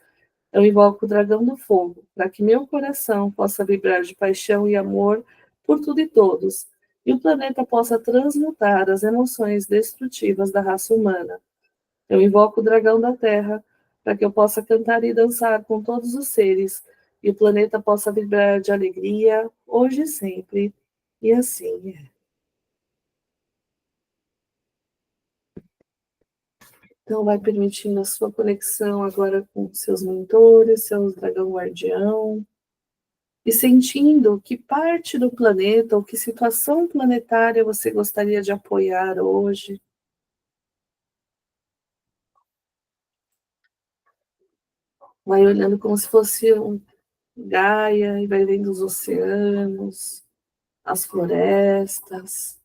Eu invoco o dragão do fogo, para que meu coração possa vibrar de paixão e amor por tudo e todos, e o planeta possa transmutar as emoções destrutivas da raça humana. Eu invoco o dragão da Terra para que eu possa cantar e dançar com todos os seres e o planeta possa vibrar de alegria hoje e sempre. E assim é. Então, vai permitindo a sua conexão agora com seus mentores, seus dragão guardião, e sentindo que parte do planeta ou que situação planetária você gostaria de apoiar hoje. Vai olhando como se fosse um Gaia e vai vendo os oceanos, as florestas.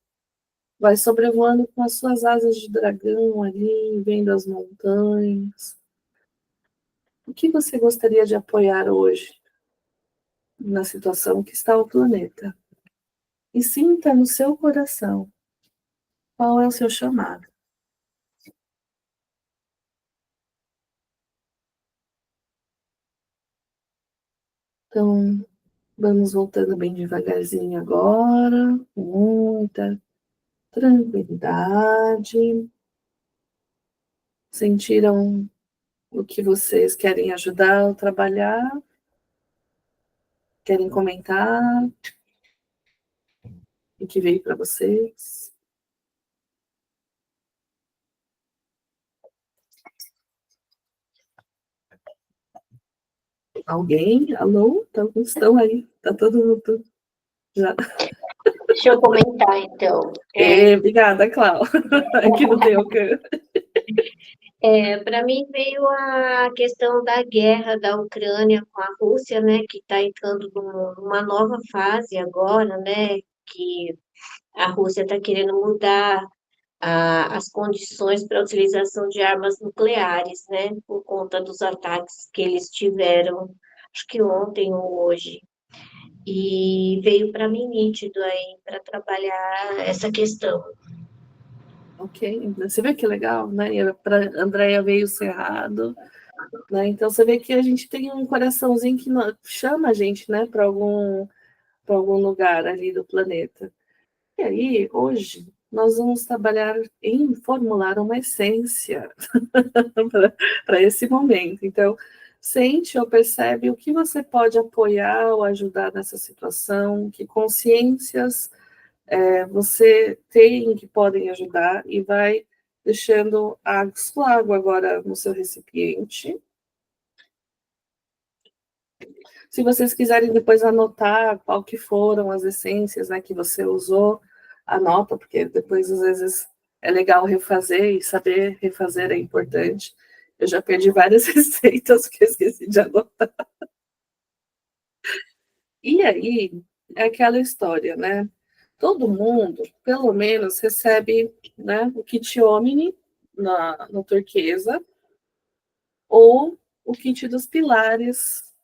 Vai sobrevoando com as suas asas de dragão ali, vendo as montanhas. O que você gostaria de apoiar hoje na situação que está o planeta? E sinta no seu coração qual é o seu chamado. Então, vamos voltando bem devagarzinho agora, com muita tranquilidade. Sentiram o que vocês querem ajudar ou trabalhar? Querem comentar? O que veio para vocês? Alguém? Alô? Então, estão aí? Tá todo mundo já. Deixa eu comentar, então. Obrigada, Clau. Aqui no teu canto. Para mim veio a questão da guerra da Ucrânia com a Rússia, né, que está entrando numa nova fase agora, né, que a Rússia está querendo mudar as condições para a utilização de armas nucleares, né, por conta dos ataques que eles tiveram, acho que ontem ou hoje. E veio para mim nítido aí para trabalhar essa questão. Ok, você vê que legal, né? Para Andréia veio o Cerrado, né? Então você vê que a gente tem um coraçãozinho que chama a gente, né, para algum lugar ali do planeta. E aí, hoje, nós vamos trabalhar em formular uma essência para esse momento. Então, sente ou percebe o que você pode apoiar ou ajudar nessa situação, que consciências você tem que podem ajudar, e vai deixando a sua água agora no seu recipiente. Se vocês quiserem depois anotar qual que foram as essências, né, que você usou, anota, porque depois às vezes é legal refazer, e saber refazer é importante. Eu já perdi várias receitas que eu esqueci de anotar. E aí, é aquela história, né? Todo mundo, pelo menos, recebe, né, o kit Omni no turquesa, ou o kit dos pilares,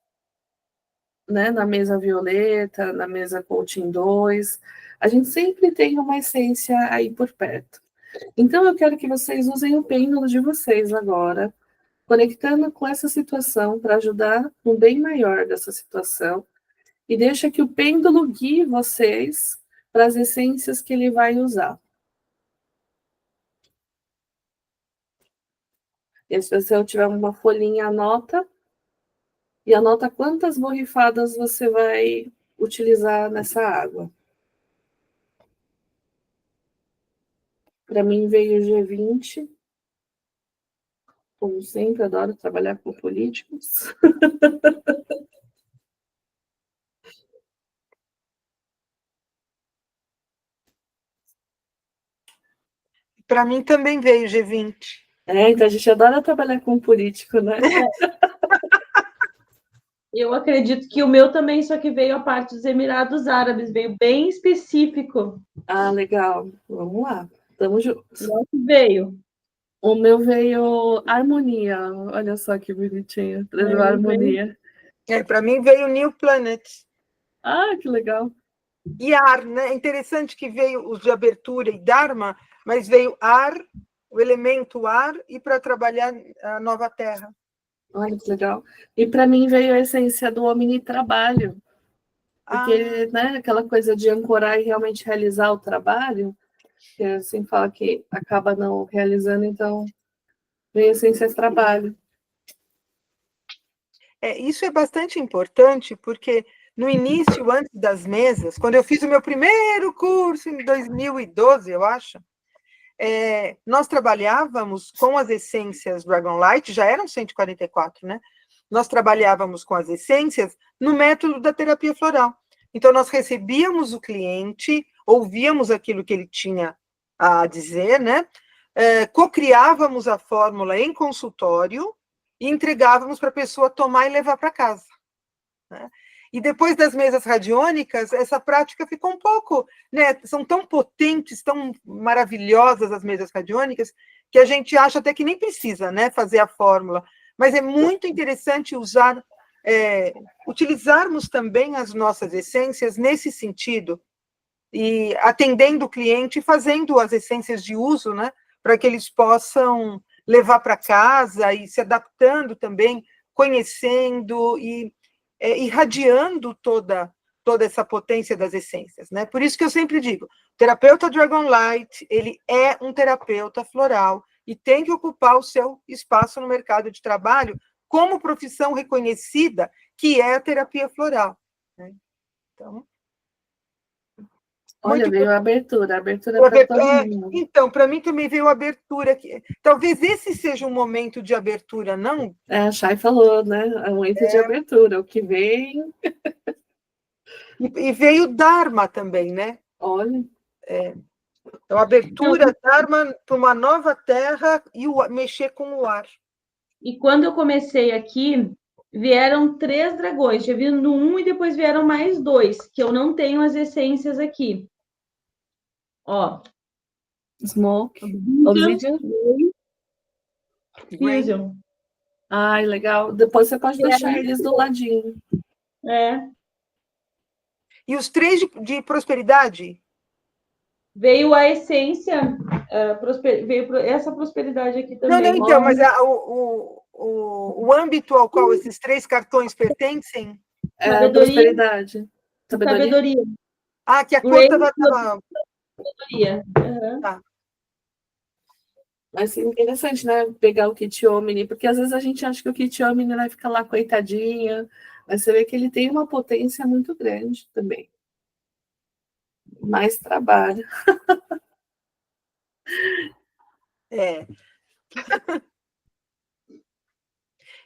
né, na mesa violeta, na mesa Coaching 2. A gente sempre tem uma essência aí por perto. Então, eu quero que vocês usem o pêndulo de vocês agora, conectando com essa situação para ajudar no bem maior dessa situação, e deixa que o pêndulo guie vocês para as essências que ele vai usar. E se você tiver uma folhinha, anota, e anota quantas borrifadas você vai utilizar nessa água. Para mim veio o G20, como sempre, adoro trabalhar com políticos. Para mim também veio G20. Então a gente adora trabalhar com político, né? Eu acredito que o meu também, só que veio a parte dos Emirados Árabes, veio bem específico. Ah, legal. Vamos lá. Tamo juntos. Qual que veio? O meu veio harmonia. Olha só que bonitinho. Trazendo harmonia. Para mim veio New Planet. Ah, que legal. E ar, né? É interessante que veio os de abertura e Dharma, mas veio ar, o elemento ar, e para trabalhar a nova terra. Olha que legal. E para mim veio a essência do omnitrabalho. Porque, né, aquela coisa de ancorar e realmente realizar o trabalho, que assim fala que acaba não realizando, então vem a essência de trabalho. Isso é bastante importante, porque no início, antes das mesas, quando eu fiz o meu primeiro curso em 2012, eu acho, nós trabalhávamos com as essências Dragonlight, já eram 144, né? Nós trabalhávamos com as essências no método da terapia floral. Então, nós recebíamos o cliente, ouvíamos aquilo que ele tinha a dizer, né? Cocriávamos a fórmula em consultório e entregávamos para a pessoa tomar e levar para casa, né? E depois das mesas radiônicas, essa prática ficou um pouco, né? São tão potentes, tão maravilhosas as mesas radiônicas, que a gente acha até que nem precisa, né, fazer a fórmula. Mas é muito interessante utilizarmos também as nossas essências nesse sentido, e atendendo o cliente, fazendo as essências de uso, né, para que eles possam levar para casa e se adaptando também, conhecendo e irradiando toda essa potência das essências, né? Por isso que eu sempre digo, o terapeuta Dragonlight, ele é um terapeuta floral e tem que ocupar o seu espaço no mercado de trabalho como profissão reconhecida, que é a terapia floral, né? Então, Olha, muito veio a abertura para todo mundo. então, para mim também veio a abertura aqui. Talvez esse seja um momento de abertura, não? A Chay falou, né? É um momento de abertura. O que vem. E veio Dharma também, né? Olha. Então, abertura, Dharma para uma nova terra e mexer com o ar. E quando eu comecei aqui, vieram 3 dragões. Já vindo um e depois vieram mais 2, que eu não tenho as essências aqui. Ó. Smoke. Obsidian. Fusion. Ai, legal. Depois você pode deixar eles do ladinho. E os 3 de prosperidade? Veio a essência, veio essa prosperidade aqui também. Não, então, mas o âmbito ao qual esses 3 cartões pertencem? Prosperidade. Sabedoria. Que a cor estava... Sabedoria. Tá. Mas é interessante, né? Pegar o Kit Omni, porque às vezes a gente acha que o Kit Omni vai ficar lá coitadinha, mas você vê que ele tem uma potência muito grande também. Mais trabalho.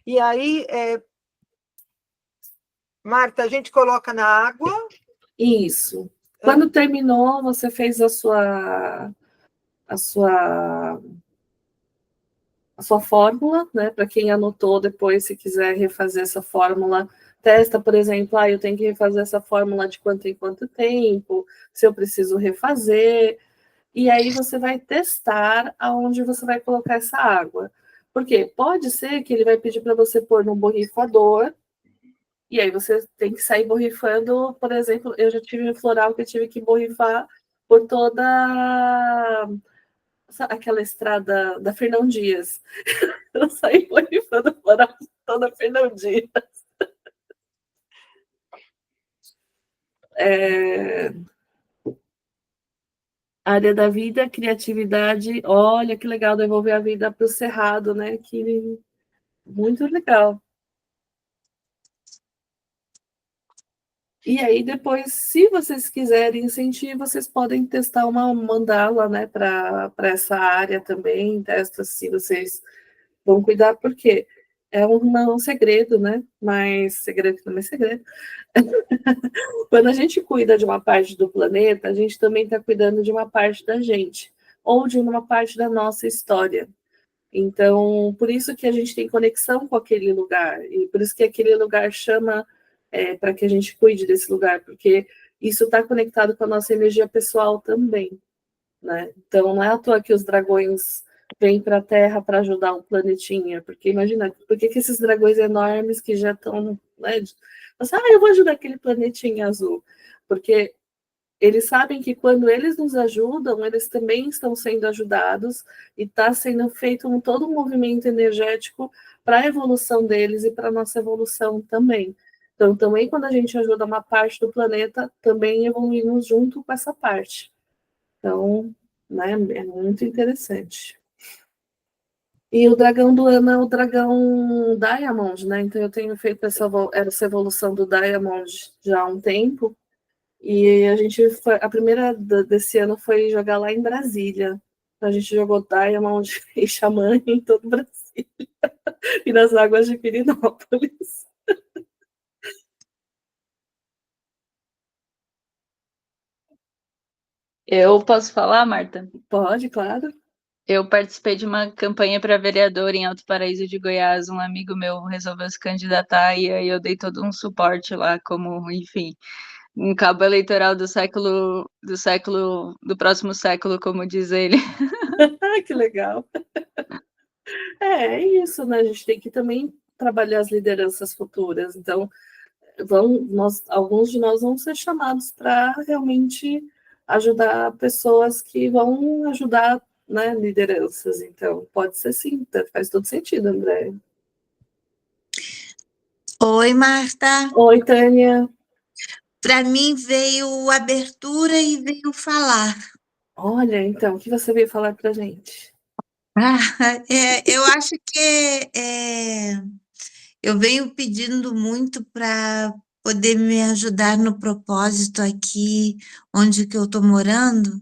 E aí, Marta, a gente coloca na água? Isso. Quando terminou, você fez a sua fórmula, né? Para quem anotou depois, se quiser refazer essa fórmula, testa, por exemplo, eu tenho que refazer essa fórmula de quanto em quanto tempo, se eu preciso refazer, e aí você vai testar aonde você vai colocar essa água. Porque pode ser que ele vai pedir para você pôr no borrifador, e aí você tem que sair borrifando, por exemplo, eu já tive um floral que eu tive que borrifar por toda aquela estrada da Fernão Dias. Eu saí borrifando floral toda a Fernão Dias. Área da vida, criatividade. Olha que legal, devolver a vida para o Cerrado, né? Que muito legal. E aí, depois, se vocês quiserem incentivo, vocês podem testar uma mandala, né, para essa área também. Testa se vocês vão cuidar, porque é um segredo, né? Mas segredo também é segredo. Quando a gente cuida de uma parte do planeta, a gente também está cuidando de uma parte da gente, ou de uma parte da nossa história. Então, por isso que a gente tem conexão com aquele lugar, e por isso que aquele lugar chama para que a gente cuide desse lugar, porque isso está conectado com a nossa energia pessoal também, né? Então, não é à toa que os dragões vêm para a Terra para ajudar o planetinha, porque imagina, por que esses dragões enormes que já estão, né? Eu vou ajudar aquele planetinha azul, porque eles sabem que quando eles nos ajudam, eles também estão sendo ajudados e está sendo feito todo um movimento energético para a evolução deles e para a nossa evolução também. Então, também quando a gente ajuda uma parte do planeta, também evoluímos junto com essa parte. Então, né, é muito interessante. E o dragão do ano é o dragão Diamond, né? Então eu tenho feito essa evolução do Diamond já há um tempo. E a primeira desse ano foi jogar lá em Brasília. Então, a gente jogou Diamond e Xamã em todo o Brasil e nas águas de Pirinópolis. Eu posso falar, Marta? Pode, claro. Eu participei de uma campanha para vereador em Alto Paraíso de Goiás. Um amigo meu resolveu se candidatar e aí eu dei todo um suporte lá, como, enfim, um cabo eleitoral do próximo século, como diz ele. Que legal. É isso, né? A gente tem que também trabalhar as lideranças futuras. Então, alguns de nós vão ser chamados para realmente ajudar pessoas que vão ajudar, né, lideranças. Então, pode ser sim, faz todo sentido, André. Oi, Marta. Oi, Tânia. Para mim veio abertura e veio falar. Olha, então, o que você veio falar para a gente? Eu acho que eu venho pedindo muito para poder me ajudar no propósito aqui onde que eu estou morando.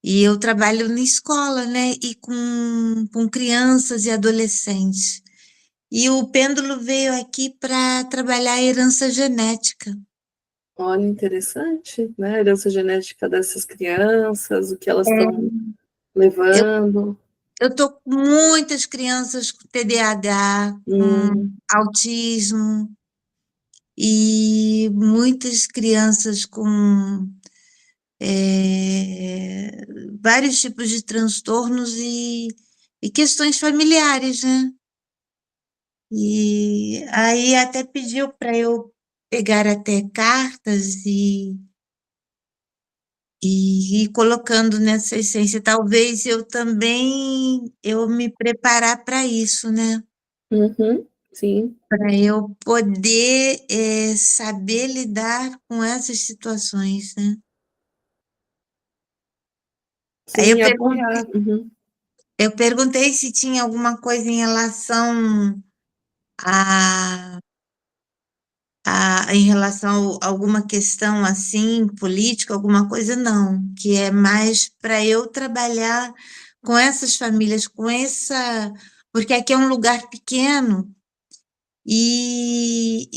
E eu trabalho na escola, né? E com crianças e adolescentes. E o pêndulo veio aqui para trabalhar a herança genética. Olha, interessante, né? A herança genética dessas crianças, o que elas estão levando. Eu estou com muitas crianças com TDAH, com autismo, e muitas crianças com vários tipos de transtornos e questões familiares, né? E aí até pediu para eu pegar até cartas e ir colocando nessa essência. Talvez eu também me preparar para isso, né? Sim. Para eu poder saber lidar com essas situações, né? Aí Sim, apoiar. eu perguntei se tinha alguma coisa em relação a em relação a alguma questão assim, política, alguma coisa, não, que é mais para eu trabalhar com essas famílias, porque aqui é um lugar pequeno e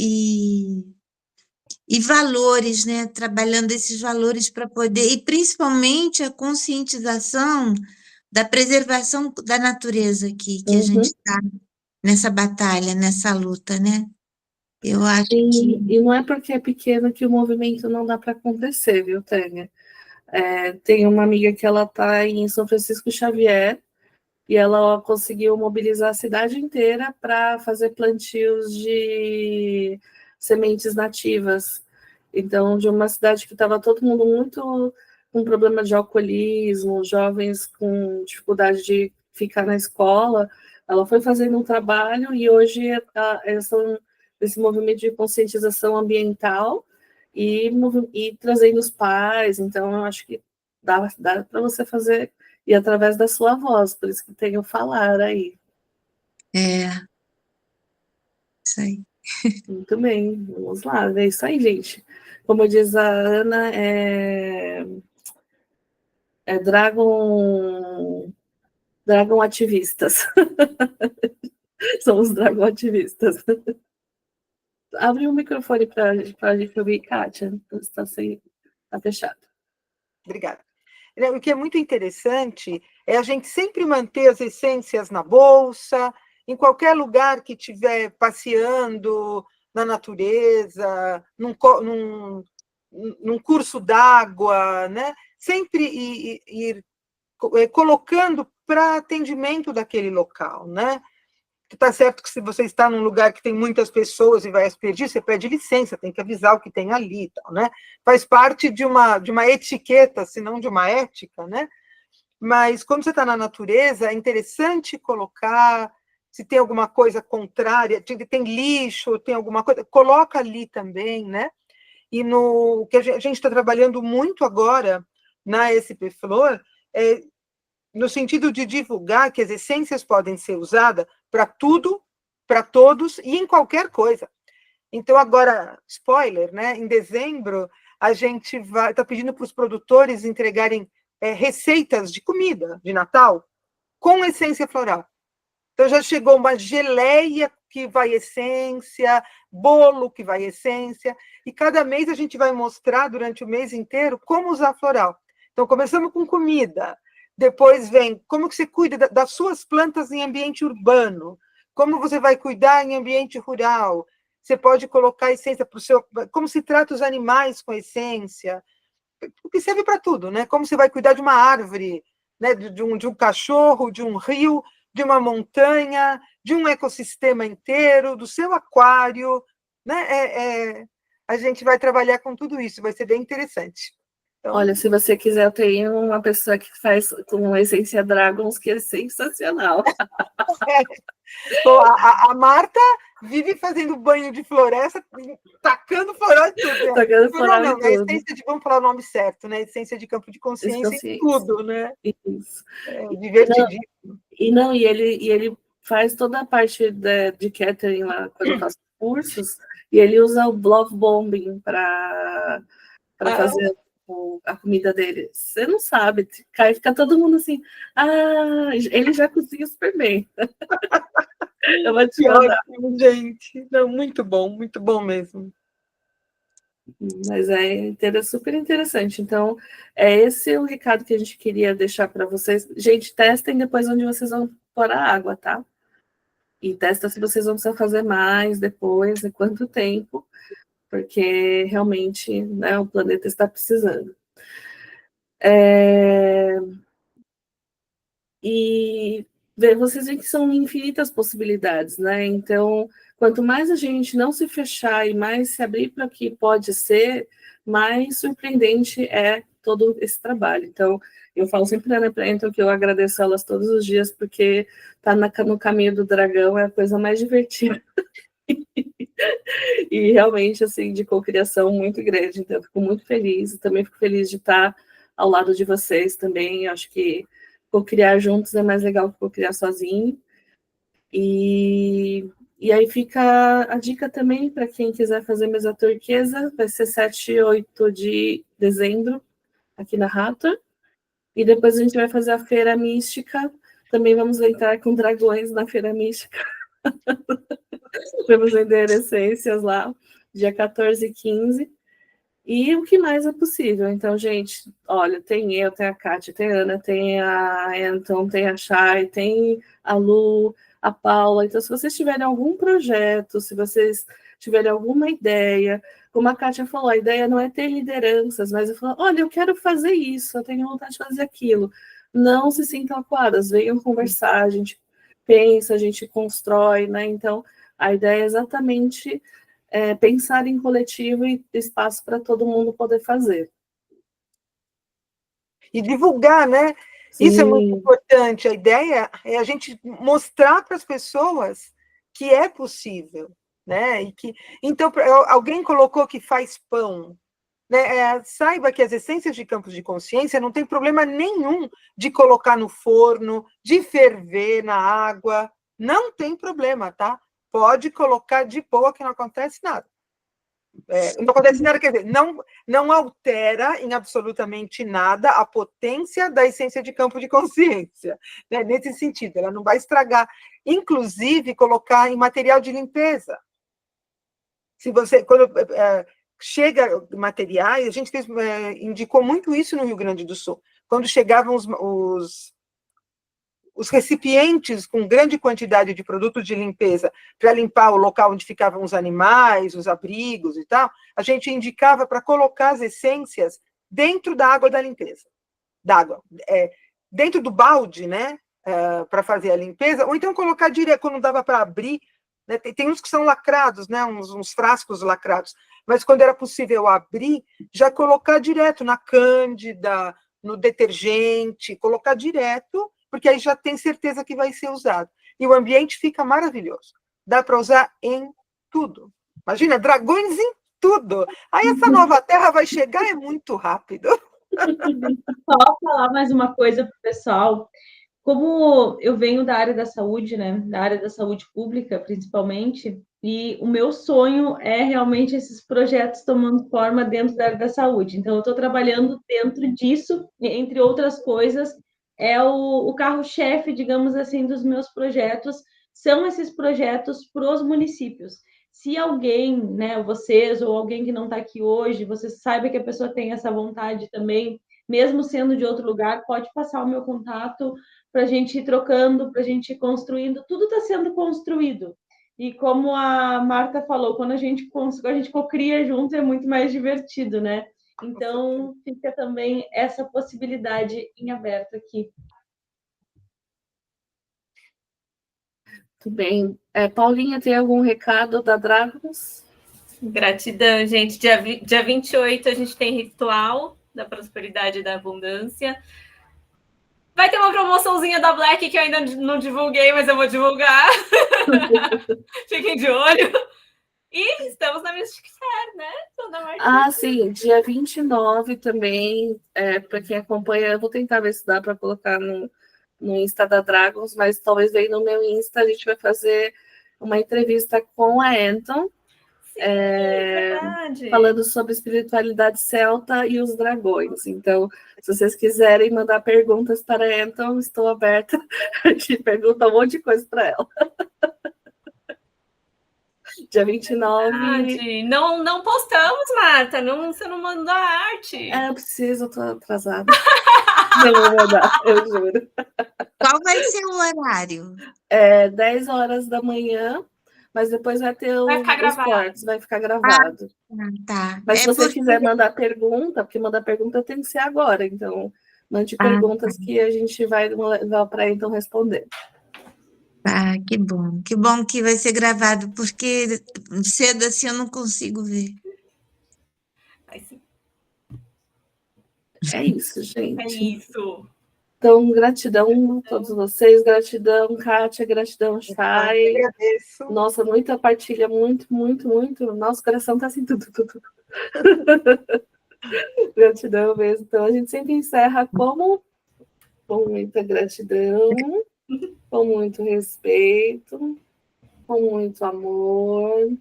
valores, né? Trabalhando esses valores para poder, e principalmente a conscientização da preservação da natureza aqui, que a gente está nessa batalha, nessa luta, né? Eu acho Sim, que e não é porque é pequeno que o movimento não dá para acontecer, viu, Tânia? Tem uma amiga que ela está em São Francisco Xavier e ela conseguiu mobilizar a cidade inteira para fazer plantios de sementes nativas. Então, de uma cidade que estava todo mundo muito com problema de alcoolismo, jovens com dificuldade de ficar na escola, ela foi fazendo um trabalho e hoje estão nesse movimento de conscientização ambiental e trazendo os pais. Então, eu acho que dá para você fazer, e através da sua voz, por isso que tem o falar aí. isso aí. Muito bem, vamos lá, é isso aí, gente. Como diz a Ana, Dragon ativistas. Somos Dragon ativistas. Abre o microfone para a gente ouvir, Kátia. Está fechado. Obrigada. O que é muito interessante é a gente sempre manter as essências na bolsa, em qualquer lugar que estiver passeando na natureza, num curso d'água, né? Sempre ir colocando para atendimento daquele local, né? Está certo que se você está num lugar que tem muitas pessoas e vai aspergir, você pede licença, tem que avisar o que tem ali e tal, né? Faz parte de uma etiqueta, se não de uma ética, né? Mas quando você está na natureza, é interessante colocar se tem alguma coisa contrária, tem lixo, tem alguma coisa, coloca ali também, né? E no que a gente está trabalhando muito agora na SP Flor, no sentido de divulgar que as essências podem ser usadas para tudo, para todos e em qualquer coisa. Então, agora, spoiler, né? Em dezembro, a gente está pedindo para os produtores entregarem receitas de comida de Natal com essência floral. Então, já chegou uma geleia que vai essência, bolo que vai essência, e cada mês a gente vai mostrar durante o mês inteiro como usar floral. Então, começamos com comida, depois vem como que você cuida das suas plantas em ambiente urbano, como você vai cuidar em ambiente rural, você pode colocar essência para o seu... Como se trata os animais com essência, porque serve para tudo, né? Como você vai cuidar de uma árvore, né? de um cachorro, de um rio, de uma montanha, de um ecossistema inteiro, do seu aquário, né? A gente vai trabalhar com tudo isso, vai ser bem interessante. Então... Olha, se você quiser, eu tenho uma pessoa que faz com essência Dragons, que é sensacional. A Marta vive fazendo banho de floresta, tacando floral em tudo. Tacando floral em tudo. Essência de, vamos falar o nome certo, né? Essência de campo de consciência em tudo, né? Isso. Divertidíssimo. E ele faz toda a parte de catering lá, quando eu faço cursos, e ele usa o love bombing para fazer a comida dele. Você não sabe, fica todo mundo assim, ele já cozinha super bem. Eu vou te mandar. Ótimo, gente. Não, muito bom mesmo. Mas super interessante. Então, esse o recado que a gente queria deixar para vocês. Gente, testem depois onde vocês vão pôr a água, tá? E testa se vocês vão precisar fazer mais depois, e quanto tempo, porque realmente, né, o planeta está precisando. E vocês veem que são infinitas possibilidades, né? Então, quanto mais a gente não se fechar e mais se abrir para o que pode ser, mais surpreendente é todo esse trabalho. Então, eu falo sempre na Ana Prenton que eu agradeço elas todos os dias, porque estar no caminho do dragão é a coisa mais divertida. E realmente, assim, de cocriação muito grande. Então, eu fico muito feliz. E também fico feliz de estar ao lado de vocês também. Eu acho que cocriar juntos é mais legal que cocriar sozinho. E aí fica a dica também para quem quiser fazer mesa turquesa, vai ser 7 e 8 de dezembro, aqui na Rata. E depois a gente vai fazer a Feira Mística. Também vamos entrar com dragões na Feira Mística. Vamos vender essências lá, dia 14 e 15. E o que mais é possível. Então, gente, olha, tem eu, tem a Kátia, tem a Ana, tem a Anton, tem a Chay, tem a Lu, a Paula. Então, se vocês tiverem algum projeto, se vocês tiverem alguma ideia, como a Kátia falou, a ideia não é ter lideranças, mas eu falo, olha, eu quero fazer isso, eu tenho vontade de fazer aquilo. Não se sintam acuadas, venham conversar, a gente pensa, a gente constrói, né? Então, a ideia é exatamente pensar em coletivo e espaço para todo mundo poder fazer. E divulgar, né? Sim. Isso é muito importante. A ideia é a gente mostrar para as pessoas que é possível, né? Então, alguém colocou que faz pão. Né? Saiba que as essências de campos de consciência não tem problema nenhum de colocar no forno, de ferver na água. Não tem problema, tá? Pode colocar de boa que não acontece nada. Não acontece nada, quer dizer, não altera em absolutamente nada a potência da essência de campo de consciência, né? Nesse sentido, ela não vai estragar. Inclusive, colocar em material de limpeza. Se você, quando chega materiais, a gente indicou muito isso no Rio Grande do Sul, quando chegavam os recipientes com grande quantidade de produtos de limpeza para limpar o local onde ficavam os animais, os abrigos e tal, a gente indicava para colocar as essências dentro da água da limpeza, dentro do balde, né, para fazer a limpeza, ou então colocar direto, quando dava para abrir, né, tem uns que são lacrados, né, uns frascos lacrados, mas quando era possível abrir, já colocar direto na cândida, no detergente, colocar direto porque aí já tem certeza que vai ser usado. E o ambiente fica maravilhoso. Dá para usar em tudo. Imagina, dragões em tudo. Aí essa nova terra vai chegar é muito rápido. Só falar mais uma coisa para o pessoal. Como eu venho da área da saúde, né? Da área da saúde pública, principalmente, e o meu sonho é realmente esses projetos tomando forma dentro da área da saúde. Então, eu estou trabalhando dentro disso, entre outras coisas, é o carro-chefe, digamos assim, dos meus projetos, são esses projetos para os municípios. Se alguém, né, vocês ou alguém que não está aqui hoje, você saiba que a pessoa tem essa vontade também, mesmo sendo de outro lugar, pode passar o meu contato para a gente ir trocando, para a gente ir construindo, tudo está sendo construído. E como a Marta falou, quando a gente cocria junto é muito mais divertido, né? Então, fica também essa possibilidade em aberto aqui. Muito bem. Paulinha, tem algum recado da Dragons? Gratidão, gente. Dia 28 a gente tem ritual da prosperidade e da abundância. Vai ter uma promoçãozinha da Black que eu ainda não divulguei, mas eu vou divulgar. Fiquem de olho. E estamos na Mystic Fair, né, Dona Martina? Sim, dia 29 também, para quem acompanha, eu vou tentar ver se dá para colocar no Insta da Dragons, mas talvez aí no meu Insta a gente vai fazer uma entrevista com a Anton, falando sobre espiritualidade celta e os dragões. Então, se vocês quiserem mandar perguntas para a Anton, estou aberta. A gente pergunta um monte de coisa para ela. Dia 29. Não postamos, Marta. Você não mandou a arte. Eu preciso, estou atrasada. Não vou mandar, eu juro. Qual vai ser o horário? 10 horas da manhã, mas depois vai ter os cortes, vai ficar gravado. Tá. Mas se você quiser mandar pergunta, porque mandar pergunta tem que ser agora, então mande perguntas que a gente vai levar para então responder. Que bom. Que bom que vai ser gravado, porque cedo assim eu não consigo ver. Vai sim. É isso, gente. É isso. Então, gratidão a todos vocês, gratidão, Kátia, gratidão, Chay. Agradeço. Nossa, muita partilha, muito. Nosso coração está assim, tudo. Gratidão mesmo. Então, a gente sempre encerra com muita gratidão, com muito respeito, com muito amor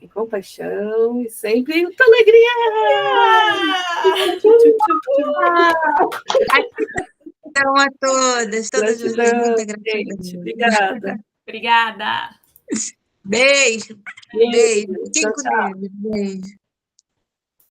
e compaixão, e sempre muita alegria! Então, a todas vocês, muita gratidão. Obrigada. Obrigada. Beijo. Fiquem com Deus. Beijo.